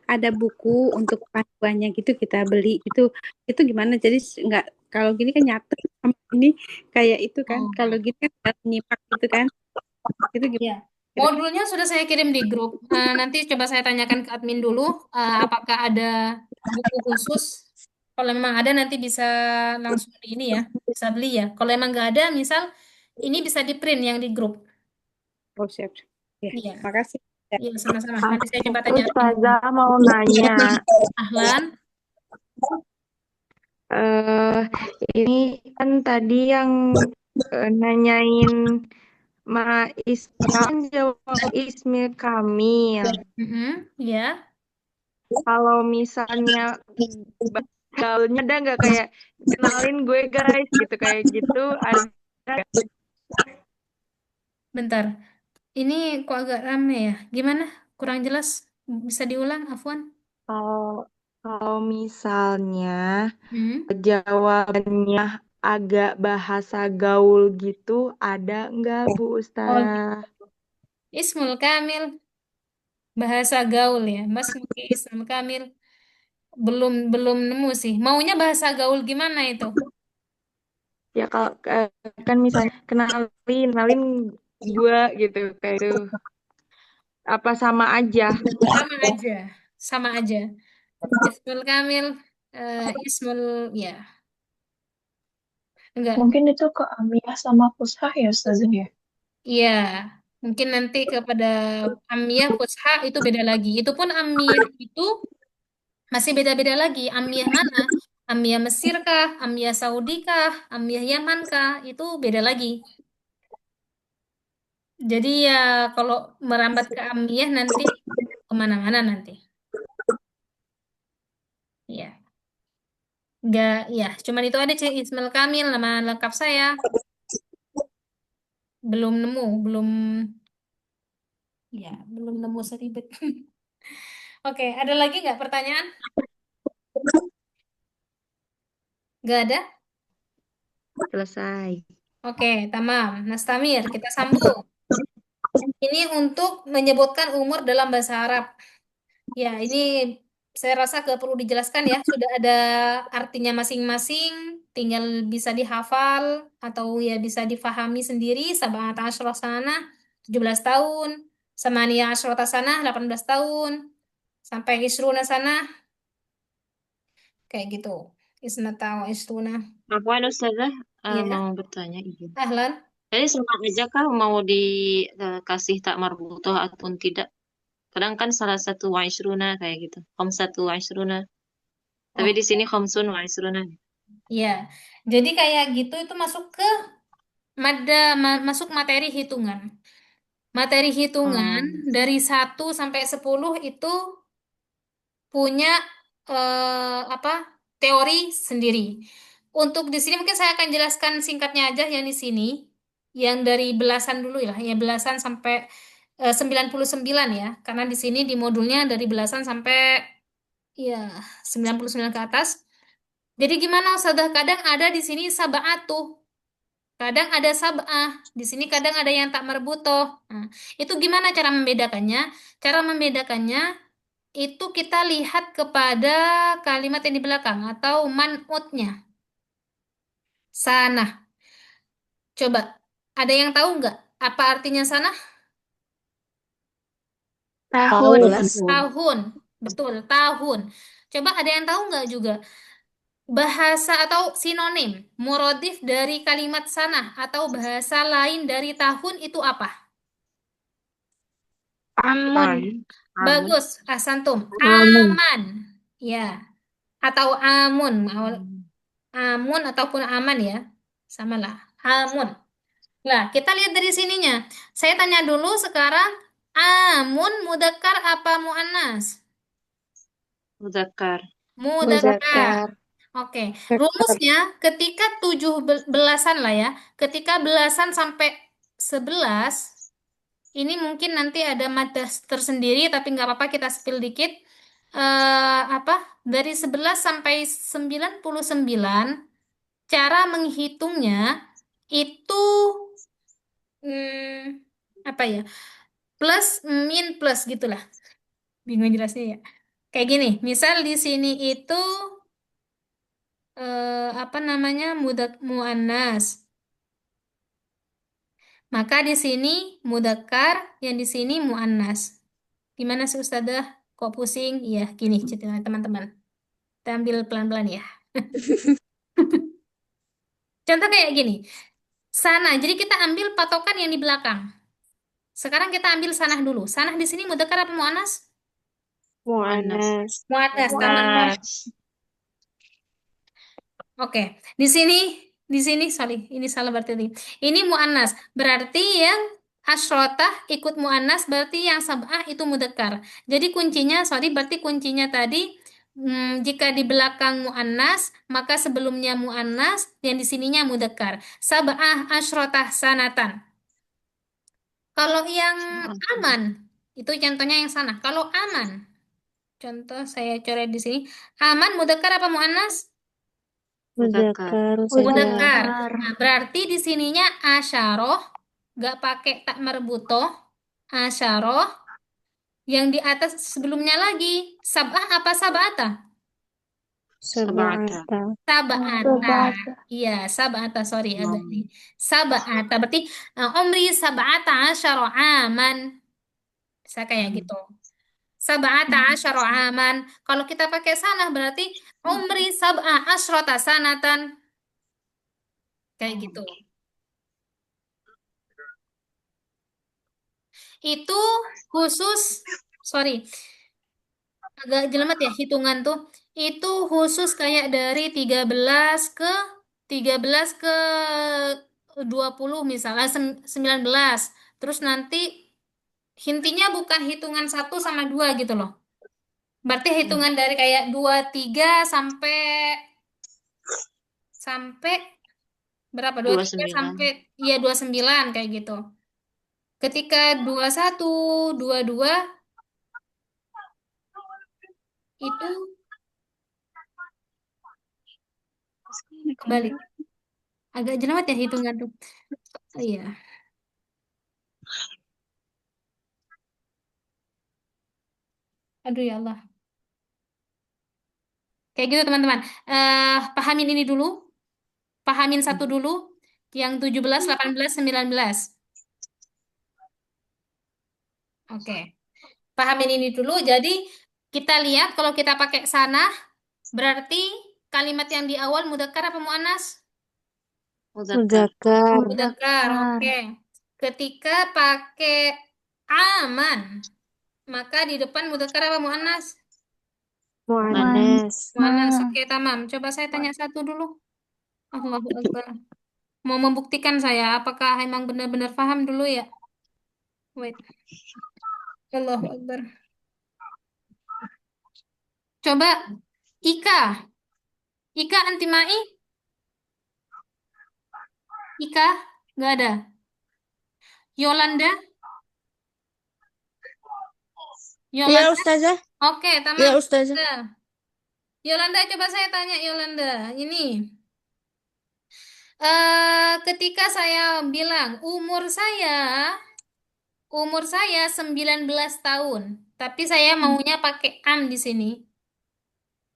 Speaker 10: ada buku untuk panduannya gitu kita beli itu gimana? Jadi nggak kalau gini kan nyata sama ini kayak itu kan.
Speaker 1: Oh,
Speaker 10: Kalau gini kan harus nyimak gitu kan. Itu gimana?
Speaker 1: ya. Modulnya sudah saya kirim di grup. Nanti coba saya tanyakan ke admin dulu, apakah ada buku khusus. Kalau memang ada nanti bisa langsung di ini ya, bisa beli ya. Kalau emang nggak ada, misal ini bisa di print yang di grup.
Speaker 10: Oh, siap. Ya,
Speaker 1: Iya,
Speaker 10: makasih. Ya.
Speaker 1: iya sama-sama. Nanti saya coba tanya admin dulu.
Speaker 6: Ustazah mau nanya.
Speaker 1: Ahlan,
Speaker 6: eh ini kan tadi yang nanyain Ma Islam jawab Ismil Kamil.
Speaker 1: ya.
Speaker 6: Kalau misalnya gaulnya ada nggak kayak kenalin gue guys gitu kayak gitu ada nggak?
Speaker 1: Bentar. Ini kok agak rame ya? Gimana? Kurang jelas? Bisa diulang, Afwan?
Speaker 6: Kalau misalnya
Speaker 1: Hmm?
Speaker 6: jawabannya agak bahasa gaul gitu ada nggak Bu
Speaker 1: Oh,
Speaker 6: Ustaz?
Speaker 1: Ismul Kamil. Bahasa gaul ya. Mas Muki Ismul Kamil. Belum belum nemu sih. Maunya bahasa gaul gimana itu?
Speaker 6: Ya kalau kan misalnya kenalin gue gitu kayak itu apa sama aja?
Speaker 1: Sama aja. Sama aja. Ismul Kamil. Ismul, ya. Enggak.
Speaker 2: Mungkin itu ke Amiyah sama Fushah ya Ustazah ya.
Speaker 1: Iya. Mungkin nanti kepada Amiyah, Fusha itu beda lagi. Itu pun Amiyah itu masih beda-beda lagi. Amiyah mana? Amiyah Mesir kah? Amiyah Saudi kah? Amiyah Yaman kah? Itu beda lagi. Jadi ya kalau merambat ke Amiyah nanti kemana-mana nanti. Ya, nggak, ya, cuman itu ada Cik Ismail Kamil nama lengkap saya. Belum nemu, belum nemu seribet. Oke, ada lagi nggak pertanyaan? Nggak ada?
Speaker 6: Selesai.
Speaker 1: Oke, tamam. Nastamir, kita sambung. Ini untuk menyebutkan umur dalam bahasa Arab. Ya, ini saya rasa gak perlu dijelaskan ya. Sudah ada artinya masing-masing. Tinggal bisa dihafal atau ya bisa difahami sendiri. Sab'ata asyra sanah, 17 tahun. Samania asyrata sanah, 18 tahun. Sampai isruna sanah, kayak gitu. Isnata wa isruna.
Speaker 8: Afwan Ustazah,
Speaker 1: Ya,
Speaker 8: mau bertanya izin.
Speaker 1: ahlan.
Speaker 8: Jadi sama aja kah mau dikasih tak marbutoh ataupun tidak? Kadang kan salah satu wa isruna kayak gitu. Satu wa isruna. Tapi
Speaker 1: Oh,
Speaker 8: di sini khamsun wa isruna.
Speaker 1: ya. Jadi kayak gitu itu masuk ke masuk materi hitungan. Materi hitungan
Speaker 8: Oh,
Speaker 1: dari 1 sampai 10 itu punya apa teori sendiri. Untuk di sini mungkin saya akan jelaskan singkatnya aja yang di sini, yang dari belasan dulu ya belasan sampai 99 ya, karena di sini di modulnya dari belasan sampai ya 99 ke atas. Jadi gimana Ustazah? Kadang ada di sini sab'atu, kadang ada sab'ah, di sini kadang ada yang tak marbutoh. Nah, itu gimana cara membedakannya? Cara membedakannya itu kita lihat kepada kalimat yang di belakang atau man'utnya. Sanah. Coba, ada yang tahu nggak apa artinya sanah?
Speaker 2: Tahun.
Speaker 1: Tahun. Betul, tahun. Coba ada yang tahu nggak juga bahasa atau sinonim, muradif dari kalimat sanah atau bahasa lain dari tahun itu apa?
Speaker 2: Amun.
Speaker 8: amun.
Speaker 1: Bagus, asantum.
Speaker 2: Amun.
Speaker 1: Aman. Ya, atau amun.
Speaker 8: Hmm.
Speaker 1: Amun ataupun aman ya. Sama lah. Amun. Nah, kita lihat dari sininya. Saya tanya dulu sekarang, amun mudzakkar apa muannas?
Speaker 8: Mudzakkar.
Speaker 1: Mudzakkar. Oke, rumusnya ketika belasan lah ya. Ketika belasan sampai 11, ini mungkin nanti ada mada tersendiri, tapi nggak apa-apa kita spill dikit. Apa? Dari 11 sampai 99, cara menghitungnya itu apa ya? Plus, min, plus gitulah. Bingung jelasnya ya. Kayak gini, misal di sini itu apa namanya muannas. Maka di sini mudzakkar, yang di sini muannas. Gimana sih Ustazah? Kok pusing? Iya, gini ceritanya teman-teman. Kita ambil pelan-pelan ya. Contoh kayak gini. Sana. Jadi kita ambil patokan yang di belakang. Sekarang kita ambil sanah dulu. Sanah di sini mudzakkar apa muannas?
Speaker 8: Muannas.
Speaker 1: Muannas. Tamam.
Speaker 2: Muannas.
Speaker 1: Oke, di sini, sorry, ini salah berarti tadi. Ini muannas, berarti yang asyrotah ikut muannas, berarti yang sab'ah itu mudzakkar. Jadi kuncinya, sorry, berarti kuncinya tadi, jika di belakang muannas, maka sebelumnya muannas, yang di sininya mudzakkar. Sab'ah asyrotah sanatan. Kalau yang aman, itu contohnya yang sana. Kalau aman, contoh saya coret di sini, aman mudzakkar apa muannas?
Speaker 8: Mudzakkar.
Speaker 1: Mudzakkar. Nah, berarti di sininya asyaroh, nggak pakai tak marbutoh, asyaroh, yang di atas sebelumnya lagi, sab'ah apa sab'ata?
Speaker 8: Sab'ata.
Speaker 1: Sab'ata.
Speaker 2: Sab'ata.
Speaker 1: Iya, sab'ata, sorry, agak nih. Sab'ata, berarti umri sab'ata asyara aman. Bisa kayak gitu. Sab'ata asyara aman. Kalau kita pakai sanah, berarti umri sab'ah asyrata sanatan. Kayak gitu. Itu khusus, sorry, agak jelemet ya hitungan tuh. Itu khusus kayak dari 13 ke 20 misalnya 19. Terus nanti intinya bukan hitungan 1 sama 2 gitu loh. Berarti hitungan dari kayak 23 sampai sampai berapa? 23
Speaker 8: 29.
Speaker 1: sampai iya 29 kayak gitu. Ketika 21, 22 itu kebalik. Agak jerawat ya hitungan tuh. Oh, iya. Aduh ya Allah. Kayak gitu teman-teman. Pahamin ini dulu. Pahamin satu dulu. Yang 17, 18, 19. Oke. Pahamin ini dulu. Jadi kita lihat kalau kita pakai sanah, berarti kalimat yang di awal mudzakkar apa muannas?
Speaker 8: Muzakkar.
Speaker 4: Muzakkar.
Speaker 1: Mudzakkar. Oke. Ketika pakai aman, maka di depan mudzakkar apa muannas?
Speaker 4: Muannas.
Speaker 1: Muannas. Oke, tamam. Coba saya tanya satu dulu. Allahu Akbar. Mau membuktikan saya apakah emang benar-benar paham dulu ya? Wait. Allahu Akbar. Coba Ika. Ika antimai? Ika? Nggak ada. Yolanda?
Speaker 11: Ya
Speaker 1: Yolanda?
Speaker 11: Ustazah,
Speaker 1: Oke, tamam.
Speaker 11: ya Ustazah.
Speaker 1: Yolanda, coba saya tanya Yolanda. Ini. Ketika saya bilang umur saya 19 tahun, tapi saya maunya pakai am di sini.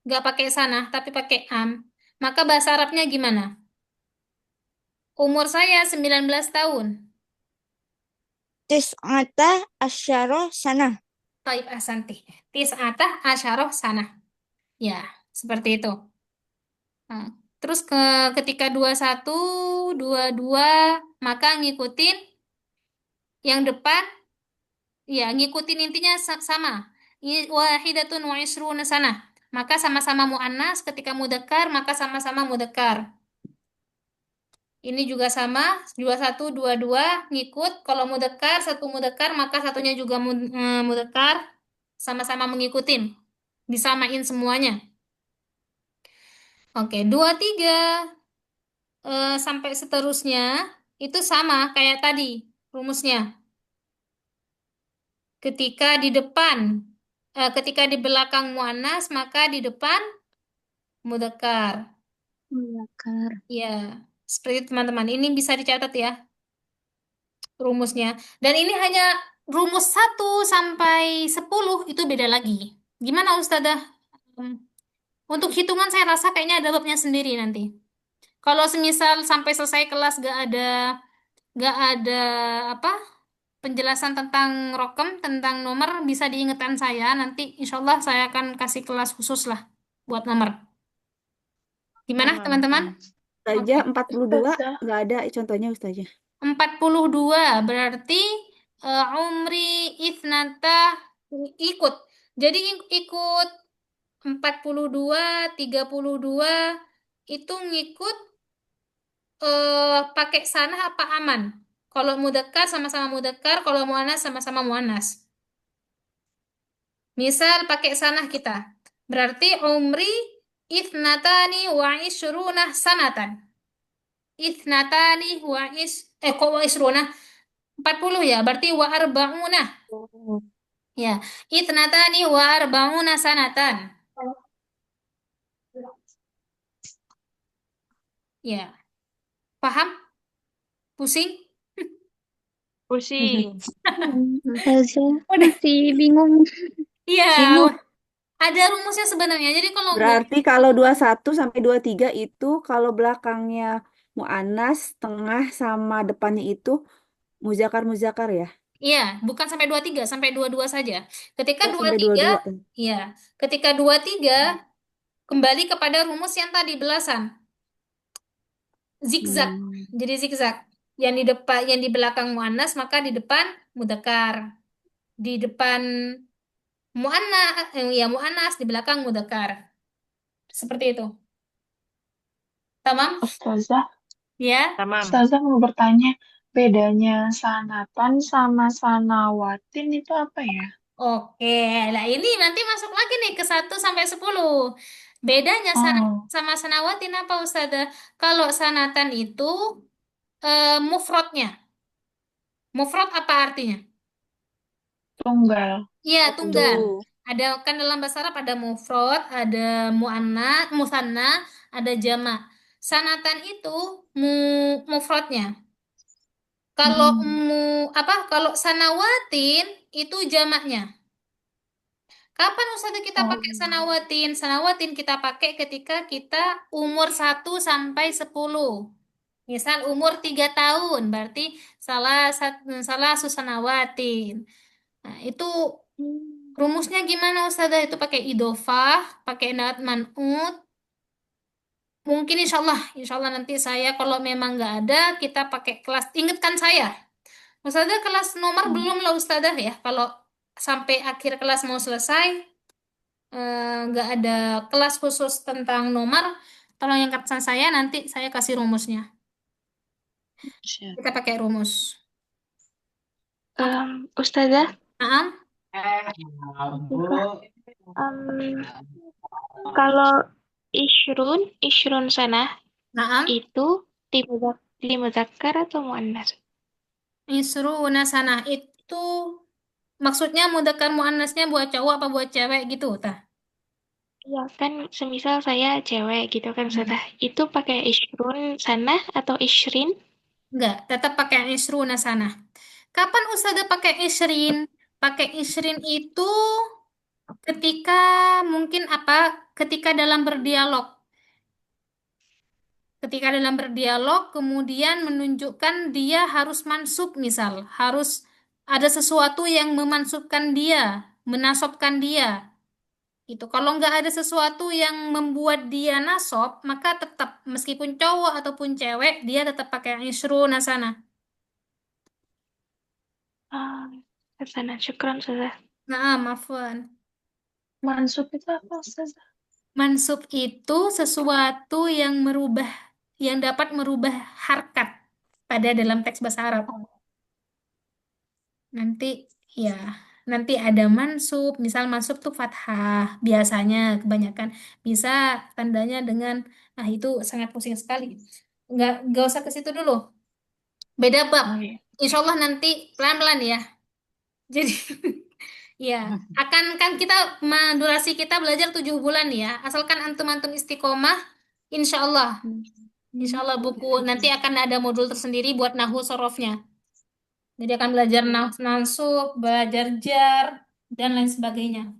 Speaker 1: Nggak pakai sanah, tapi pakai am. Maka bahasa Arabnya gimana? Umur saya 19 tahun.
Speaker 11: Tis'ata asyara sana.
Speaker 1: Taib ahsanti. Tis'atah asyarah sana. Ya, seperti itu. Nah, terus ketika 21, 22, maka ngikutin yang depan, ya ngikutin intinya sama. Wahidatun wa isruna sana. Maka sama-sama mu'annas, ketika mudzakkar, maka sama-sama mudzakkar. Ini juga sama, 21, 22, ngikut. Kalau mudzakkar, satu mudzakkar, maka satunya juga mudzakkar. Sama-sama mengikutin. Disamain semuanya. Oke, 23 sampai seterusnya itu sama kayak tadi rumusnya. Ketika di depan, ketika di belakang muannas, maka di depan mudzakkar.
Speaker 4: Muzakkar.
Speaker 1: Ya, seperti itu teman-teman. Ini bisa dicatat ya rumusnya. Dan ini hanya rumus 1 sampai 10 itu beda lagi. Gimana Ustazah? Hmm, Untuk hitungan saya rasa kayaknya ada babnya sendiri nanti. Kalau semisal sampai selesai kelas gak ada apa penjelasan tentang rokem, tentang nomor bisa diingetan saya. Nanti insya Allah saya akan kasih kelas khusus lah buat nomor. Gimana
Speaker 11: Tamam,
Speaker 1: teman-teman?
Speaker 11: Ustazah,
Speaker 1: Oke.
Speaker 11: 42
Speaker 2: Ustazah.
Speaker 11: nggak ada contohnya Ustazah.
Speaker 1: 42 berarti umri ithnata ikut. Jadi ikut 42, 32 itu ngikut pakai sanah apa aman? Kalau mudzakkar sama-sama mudzakkar, kalau muannas sama-sama muannas. Misal pakai sanah kita. Berarti umri ithnatani wa ishruna sanatan. Ithnatani wa kok wa ishruna? 40 ya, berarti wa arba'una. Ya, ithnatani wa arba'una sanatan. Ya, paham? Pusing?
Speaker 6: Pusing.
Speaker 4: Ustazah
Speaker 1: Udah.
Speaker 4: masih bingung.
Speaker 1: Iya,
Speaker 11: Sibuk.
Speaker 1: ada rumusnya sebenarnya. Jadi kalau
Speaker 11: Berarti kalau 21 sampai 23 itu kalau belakangnya mu'annas, tengah sama depannya itu muzakkar ya.
Speaker 1: iya, bukan sampai 23, sampai 22 saja. Ketika
Speaker 11: Oh, sampai
Speaker 1: 23,
Speaker 11: 22.
Speaker 1: iya, ketika 23 kembali kepada rumus yang tadi belasan. Zigzag. Jadi zigzag. Yang di depan, yang di belakang muannas maka di depan mudzakkar. Di depan muannas, ya muannas di belakang mudzakkar. Seperti itu. Tamam?
Speaker 2: Ustazah,
Speaker 1: Ya.
Speaker 6: Tamam.
Speaker 2: Ustazah mau bertanya, bedanya sanatan sama sanawatin itu apa ya?
Speaker 1: Oke, nah ini nanti masuk lagi nih ke 1 sampai 10. Bedanya
Speaker 2: Oh,
Speaker 1: sama sanawatin apa Ustazah? Kalau sanatan itu mufradnya. Mufrad apa artinya?
Speaker 2: tunggal.
Speaker 1: Iya, tunggal.
Speaker 11: Satu.
Speaker 1: Ada kan dalam bahasa Arab ada mufrad, ada muannas, musanna, ada jamak. Sanatan itu mufradnya. Kalau kalau sanawatin itu jamaknya. Kapan Ustazah kita pakai sanawatin? Sanawatin kita pakai ketika kita umur 1 sampai 10. Misal umur 3 tahun, berarti salah susanawatin. Nah, itu rumusnya gimana Ustazah? Itu pakai idofah, pakai naat man'ut. Mungkin insya Allah nanti saya kalau memang nggak ada, kita pakai kelas. Ingatkan saya. Ustazah kelas nomor belum lah Ustazah ya. Kalau sampai akhir kelas mau selesai, nggak ada kelas khusus tentang nomor, tolong yang pesan saya, nanti saya kasih rumusnya.
Speaker 8: Siap.
Speaker 1: Kita pakai rumus.
Speaker 6: Ustazah,
Speaker 1: Naam?
Speaker 6: kalau ishrun sana
Speaker 1: Naam?
Speaker 6: itu limuzakkar atau muannas?
Speaker 1: Isruna sana itu maksudnya mudzakkar muannasnya buat cowok apa buat cewek gitu, tah?
Speaker 6: Iya kan, semisal saya cewek gitu kan, Ustazah. Itu pakai ishrun sana atau ishrin?
Speaker 1: Enggak, tetap pakai isruna sana. Kapan Ustazah pakai isrin? Pakai isrin itu ketika mungkin ketika dalam berdialog. Ketika dalam berdialog, kemudian menunjukkan dia harus mansub, misal. Harus ada sesuatu yang memansubkan dia, menasobkan dia. Itu kalau nggak ada sesuatu yang membuat dia nasob, maka tetap meskipun cowok ataupun cewek, dia tetap pakai isruna sana.
Speaker 6: Sana, syukran, Ustazah.
Speaker 1: Nah, maafkan.
Speaker 2: Mansub itu apa, Ustazah?
Speaker 1: Mansub itu sesuatu yang dapat merubah harkat pada dalam teks bahasa Arab. Nanti ya, nanti ada mansub, misal mansub tuh fathah biasanya kebanyakan bisa tandanya dengan itu sangat pusing sekali. Nggak usah ke situ dulu. Beda bab. Insya Allah nanti pelan-pelan ya. Jadi ya, kan kita durasi kita belajar 7 bulan ya. Asalkan antum-antum istiqomah, insya Allah. Insya Allah buku nanti akan ada modul tersendiri buat nahu sorofnya. Jadi akan belajar nansub, belajar jar, dan lain sebagainya.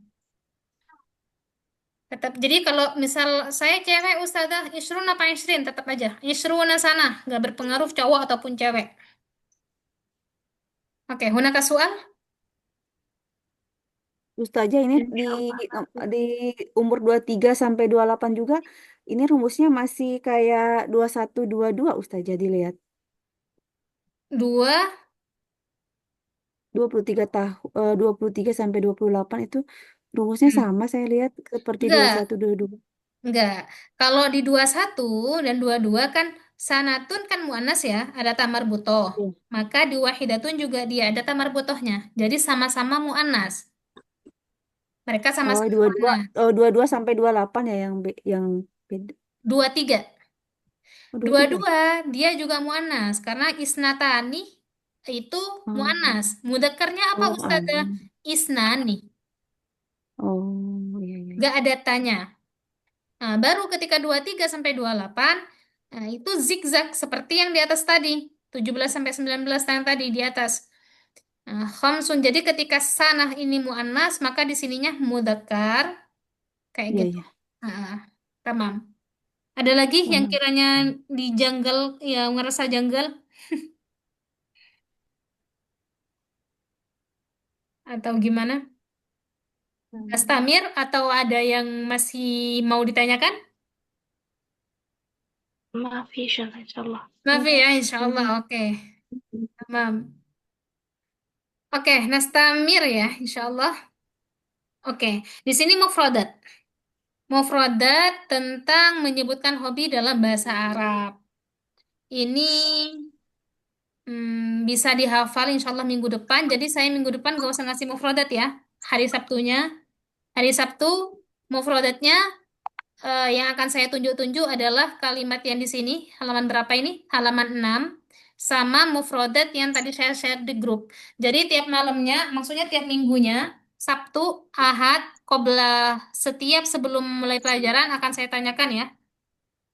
Speaker 1: Tetap. Jadi kalau misal saya cewek Ustazah, isrun apa isrin? Tetap aja. Isruna sana. Nggak berpengaruh cowok ataupun cewek. Oke, hunaka soal?
Speaker 11: Ustazah ini di umur 23 sampai 28 juga ini rumusnya masih kayak 21 22 Ustazah dilihat. 23 tahun 23 sampai 28 itu rumusnya sama saya lihat seperti
Speaker 1: Enggak.
Speaker 11: 21 22.
Speaker 1: Enggak. Kalau di 21 dan 22 kan sanatun kan muannas ya, ada tamar butoh. Maka di wahidatun juga dia ada tamar butohnya. Jadi sama-sama muannas. Mereka sama-sama muannas.
Speaker 11: 22 sampai 28 ya yang beda.
Speaker 1: 23.
Speaker 11: Oh, 23.
Speaker 1: 22 dia juga muannas karena isnatani itu muannas. Mudzakarnya apa Ustazah? Isnani.
Speaker 11: Oh, iya.
Speaker 1: Enggak ada tanya. Nah, baru ketika 23 sampai 28, nah itu zigzag seperti yang di atas tadi. 17 sampai 19 yang tadi di atas. Nah, khamsun. Jadi ketika sanah ini muannas, maka di sininya mudzakkar. Kayak
Speaker 11: Iya,
Speaker 1: gitu.
Speaker 11: iya.
Speaker 1: Tamam. Ada lagi yang kiranya dijanggal, yang ngerasa janggal? Atau gimana? Astamir atau ada yang masih mau ditanyakan?
Speaker 6: Maaf, insyaallah.
Speaker 1: Maaf ya, insya Allah. Oke. Tamam. Oke, nastamir ya, insya Allah. Oke, di sini mufradat. Mufradat tentang menyebutkan hobi dalam bahasa Arab. Ini bisa dihafal insya Allah minggu depan. Jadi saya minggu depan gak usah ngasih mufradat ya. Hari Sabtunya. Hari Sabtu mufradatnya yang akan saya tunjuk-tunjuk adalah kalimat yang di sini. Halaman berapa ini? Halaman 6. Sama mufradat yang tadi saya share di grup. Jadi tiap malamnya, maksudnya tiap minggunya, Sabtu, Ahad, Qobla, setiap sebelum mulai pelajaran akan saya tanyakan ya.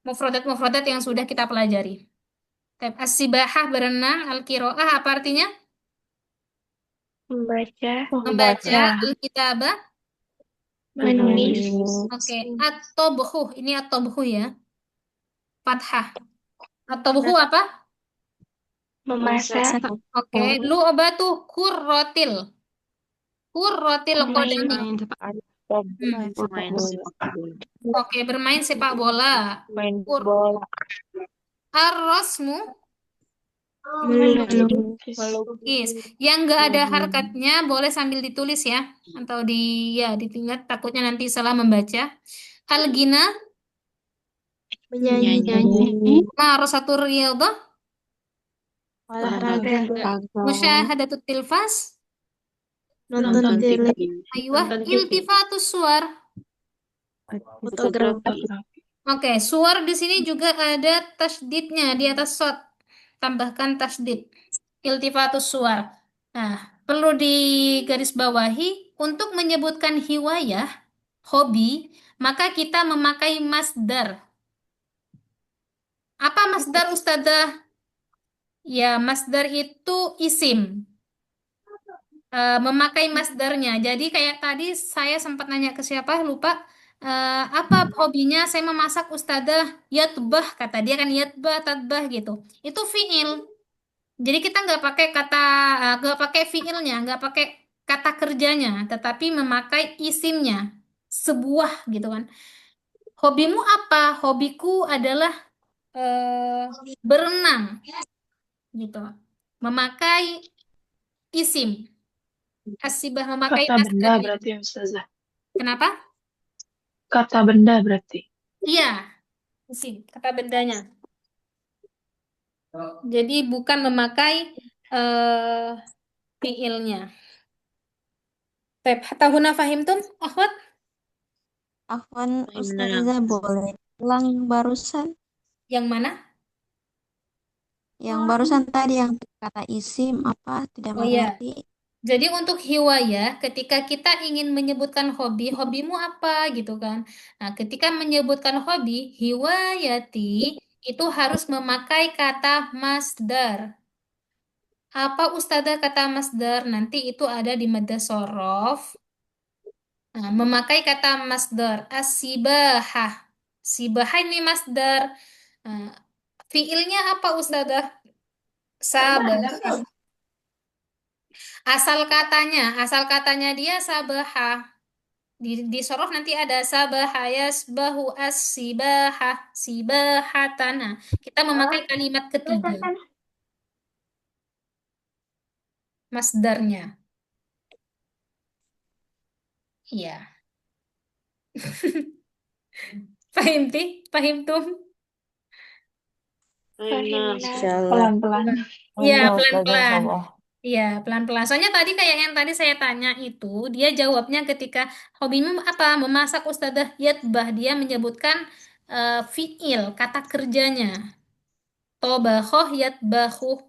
Speaker 1: Mufrodat-mufrodat yang sudah kita pelajari. As-sibahah berenang, al-qiraah apa artinya?
Speaker 6: Membaca,
Speaker 1: Membaca,
Speaker 3: Membaca,
Speaker 1: al-kitabah.
Speaker 6: menulis,
Speaker 1: Oke, at-tobhu. Ini at-tobhu ya. Fathah. At-tobhu apa?
Speaker 6: memasak,
Speaker 1: Oke, lu'batu kurrotil. Kurrotil
Speaker 6: main,
Speaker 1: kodami.
Speaker 8: Main sepak bola.
Speaker 1: Oke, bermain sepak bola.
Speaker 3: main
Speaker 1: Kur.
Speaker 3: bola,
Speaker 1: Ar-rasmu.
Speaker 6: melukis,
Speaker 1: Melukis. Yang nggak ada harokatnya boleh sambil ditulis ya. Atau ditingkat. Takutnya nanti salah membaca. Al-gina.
Speaker 6: menyanyi,
Speaker 1: Marasatur riyadhah.
Speaker 6: olahraga,
Speaker 1: Musyahadatut tilfas.
Speaker 6: nonton
Speaker 8: Nonton
Speaker 6: tele,
Speaker 8: TV.
Speaker 1: Aywa. Iltifatus suar.
Speaker 6: fotografi,
Speaker 1: Oke, suar di sini juga ada tasdidnya di atas shot. Tambahkan tasdid. Iltifatus suar. Nah, perlu digarisbawahi untuk menyebutkan hiwayah, hobi, maka kita memakai masdar. Apa masdar, Ustadzah? Ya, masdar itu isim. Memakai masdarnya. Jadi kayak tadi saya sempat nanya ke siapa, lupa. Apa hobinya? Saya memasak, Ustadzah. Yatbah, kata dia kan yatbah, tatbah gitu. Itu fiil. Jadi kita nggak pakai fiilnya, nggak pakai kata kerjanya, tetapi memakai isimnya, sebuah gitu kan. Hobimu apa? Hobiku adalah berenang, gitu. Memakai isim, asibah memakai
Speaker 2: Kata benda
Speaker 1: masdarnya.
Speaker 2: berarti ya Ustazah.
Speaker 1: Kenapa?
Speaker 2: Kata benda berarti.
Speaker 1: Iya, isim, kata bendanya. Jadi bukan memakai fiilnya. Baik, tahuna fahimtum, akhwat?
Speaker 4: Afwan,
Speaker 8: Fahimna.
Speaker 4: Ustazah boleh ulang yang barusan?
Speaker 1: Yang mana?
Speaker 4: Yang barusan tadi yang kata isim apa tidak
Speaker 1: Oh ya.
Speaker 4: mengerti.
Speaker 1: Jadi untuk hiwayah, ketika kita ingin menyebutkan hobi, hobimu apa gitu kan. Nah, ketika menyebutkan hobi, hiwayati itu harus memakai kata masdar. Apa Ustazah kata masdar? Nanti itu ada di madza shorof. Nah, memakai kata masdar. As-sibahah. Sibahah ini masdar. Nah, fiilnya apa Ustazah? Sabah. Asal katanya dia sabahah. Di sorof nanti ada sabaha yasbahu as-sibaha sibahatan. Nah, kita memakai kalimat ketiga masdarnya. Iya. Pahim ti? Pahim tuh?
Speaker 8: Fahimna.
Speaker 3: insyaallah.
Speaker 2: Pelan-pelan.
Speaker 1: Iya,
Speaker 3: Iya Ustazah,
Speaker 1: pelan-pelan.
Speaker 3: insyaallah.
Speaker 1: Iya, pelan-pelan. Soalnya tadi kayak yang tadi saya tanya itu, dia jawabnya ketika hobimu apa? Memasak, Ustadzah. Yatbah, dia menyebutkan fiil, kata kerjanya. Tobakhoh yatbakhuh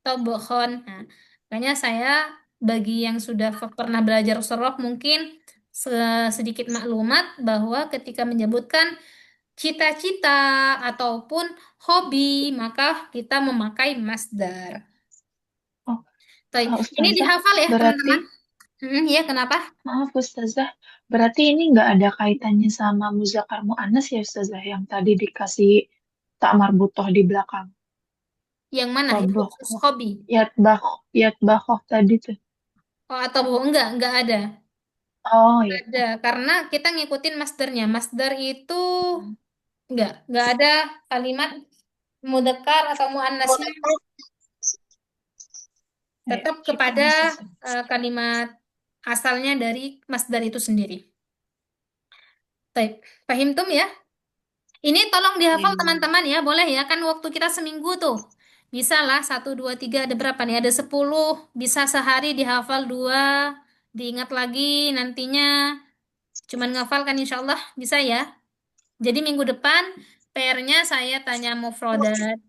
Speaker 1: tobakhon. Nah, makanya saya bagi yang sudah pernah belajar sorof mungkin sedikit maklumat bahwa ketika menyebutkan cita-cita ataupun hobi, maka kita memakai masdar.
Speaker 2: Oh,
Speaker 1: Baik, ini
Speaker 2: Ustazah,
Speaker 1: dihafal ya
Speaker 2: berarti,
Speaker 1: teman-teman. Ya, kenapa?
Speaker 2: maaf Ustazah, berarti ini nggak ada kaitannya sama muzakkar muannas ya Ustazah, yang tadi dikasih tak marbutoh di belakang.
Speaker 1: Yang mana? Itu
Speaker 2: Toboh,
Speaker 1: khusus hobi.
Speaker 2: yatbakhoh tadi tuh.
Speaker 1: Oh, atau enggak ada.
Speaker 2: Oh iya.
Speaker 1: Ada, karena kita ngikutin masdarnya. Masdar itu enggak ada kalimat mudzakkar atau muannasnya, tetap kepada kalimat asalnya dari masdar itu sendiri. Baik, paham tum ya? Ini tolong dihafal teman-teman ya, boleh ya? Kan waktu kita seminggu tuh. Bisa lah, 1, 2, 3, ada berapa nih? Ada 10, bisa sehari dihafal 2, diingat lagi nantinya. Cuman ngafal kan insya Allah bisa ya. Jadi minggu depan PR-nya saya tanya mufrodat.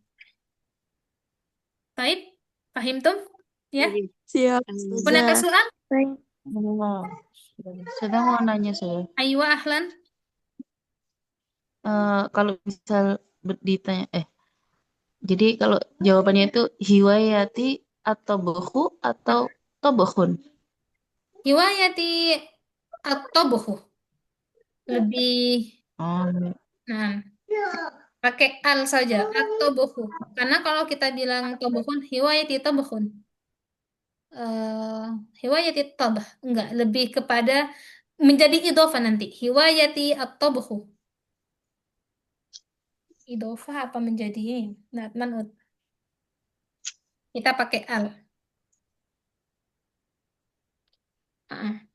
Speaker 1: Baik, paham tuh? Ya?
Speaker 4: Siap,
Speaker 1: Punaka
Speaker 4: Ustazah.
Speaker 1: soal?
Speaker 7: Sudah mau nanya saya.
Speaker 1: Ayo ahlan.
Speaker 7: Kalau misal
Speaker 9: ditanya jadi kalau jawabannya itu hiwayati atau bohu atau tobohun.
Speaker 1: Hiwayati atau bohu. Lebih,
Speaker 9: Oh,
Speaker 1: nah, pakai al saja, atau bohu. Karena kalau kita bilang tobohun, hiwayati tobohun. Hiwayati tabah. Enggak, lebih kepada menjadi idhofah nanti. Hiwayati atau bohu. Idhofah apa menjadi ini? Nah, manut. Kita pakai al.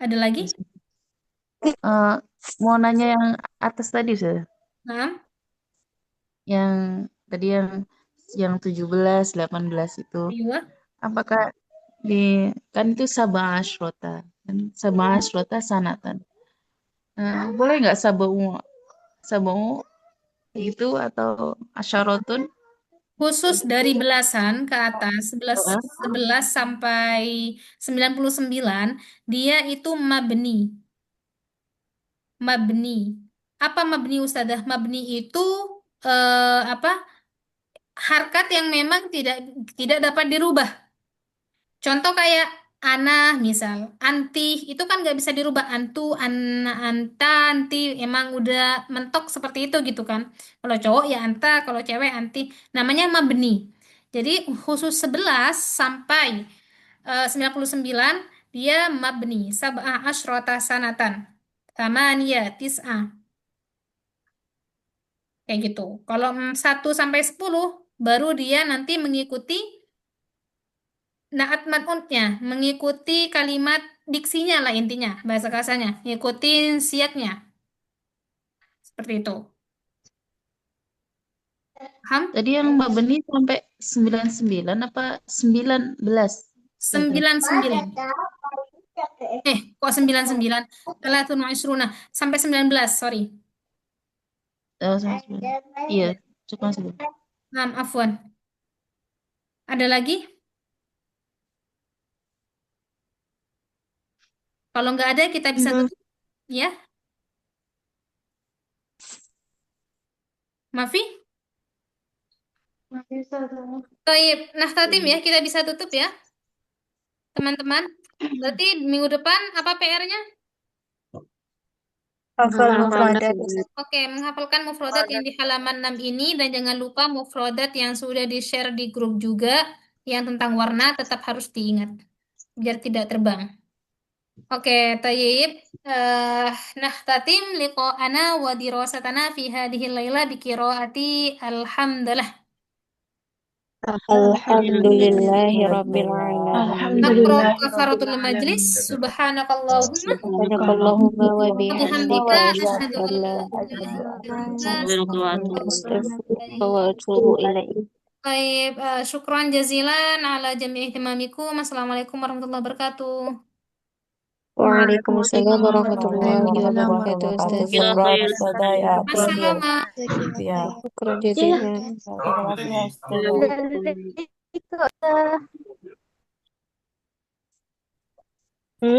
Speaker 1: Ada lagi?
Speaker 9: mau nanya yang atas tadi Ustazah.
Speaker 1: Nah,
Speaker 9: Yang tadi yang 17, 18 itu.
Speaker 1: iya.
Speaker 9: Apakah kan itu sabah asyrota. Kan sabah asyrota sanatan. Boleh nggak sabau gitu atau asyarotun?
Speaker 1: Khusus dari belasan ke atas, 11 sampai 99, dia itu mabni. Mabni. Apa mabni Ustadzah? Mabni itu apa? Harkat yang memang tidak dapat dirubah. Contoh kayak ana misal, anti itu kan nggak bisa dirubah, antu, anna, anta, anti emang udah mentok seperti itu gitu kan. Kalau cowok ya anta, kalau cewek anti. Namanya mabni. Jadi khusus 11 sampai 99 dia mabni, sab'ah asyrota sanatan. Tamaniyah, tis'ah. Kayak gitu. Kalau 1 sampai 10 baru dia nanti mengikuti naat man'utnya, mengikuti kalimat diksinya lah intinya, bahasa kasarnya, ngikutin siaknya. Seperti itu. Paham?
Speaker 9: Tadi yang Mbak Beni sampai 99 apa 19?
Speaker 1: 99. Kok 99? Talatun wa isruna. Sampai 19, sorry.
Speaker 9: Oh, 99. Iya, cuma 19.
Speaker 1: Afwan. Ada lagi? Kalau nggak ada, kita bisa tutup. Ya, Mafi? Baik, nah Tatim ya, kita bisa tutup ya, teman-teman. Berarti minggu depan apa PR-nya?
Speaker 3: Hafal mufradat.
Speaker 1: Oke, menghafalkan mufradat yang di halaman 6 ini dan jangan lupa mufradat yang sudah di-share di grup juga yang tentang warna tetap harus diingat biar tidak terbang. Oke, tayyib. Nah, tatim liqa'ana wa dirasatana fi hadhihi laila bi qiraati alhamdulillah.
Speaker 3: Alhamdulillahi rabbil alamin.
Speaker 1: Naqra
Speaker 2: Alhamdulillah
Speaker 1: kafaratul majlis. Subhanakallahumma
Speaker 3: Subhanakallahumma wa
Speaker 1: wa
Speaker 3: bihamdika
Speaker 1: bihamdika
Speaker 3: asyhadu
Speaker 1: asyhadu
Speaker 3: an
Speaker 1: an
Speaker 3: la
Speaker 1: la ilaha illa
Speaker 3: ilaha
Speaker 1: anta
Speaker 3: illa anta
Speaker 1: astaghfiruka
Speaker 3: astaghfiruka wa atubu ilaik.
Speaker 1: Baik, syukran jazilan ala jami'i ihtimamikum. Assalamualaikum warahmatullahi wabarakatuh.
Speaker 3: Waalaikumsalam warahmatullahi wabarakatuh. Ustazah.
Speaker 7: Syukran Ustazah ya.
Speaker 1: Assalamualaikum.
Speaker 7: Ya.
Speaker 3: Syukran jazilan.
Speaker 7: Terima kasih ya Ustazah.
Speaker 3: Assalamualaikum.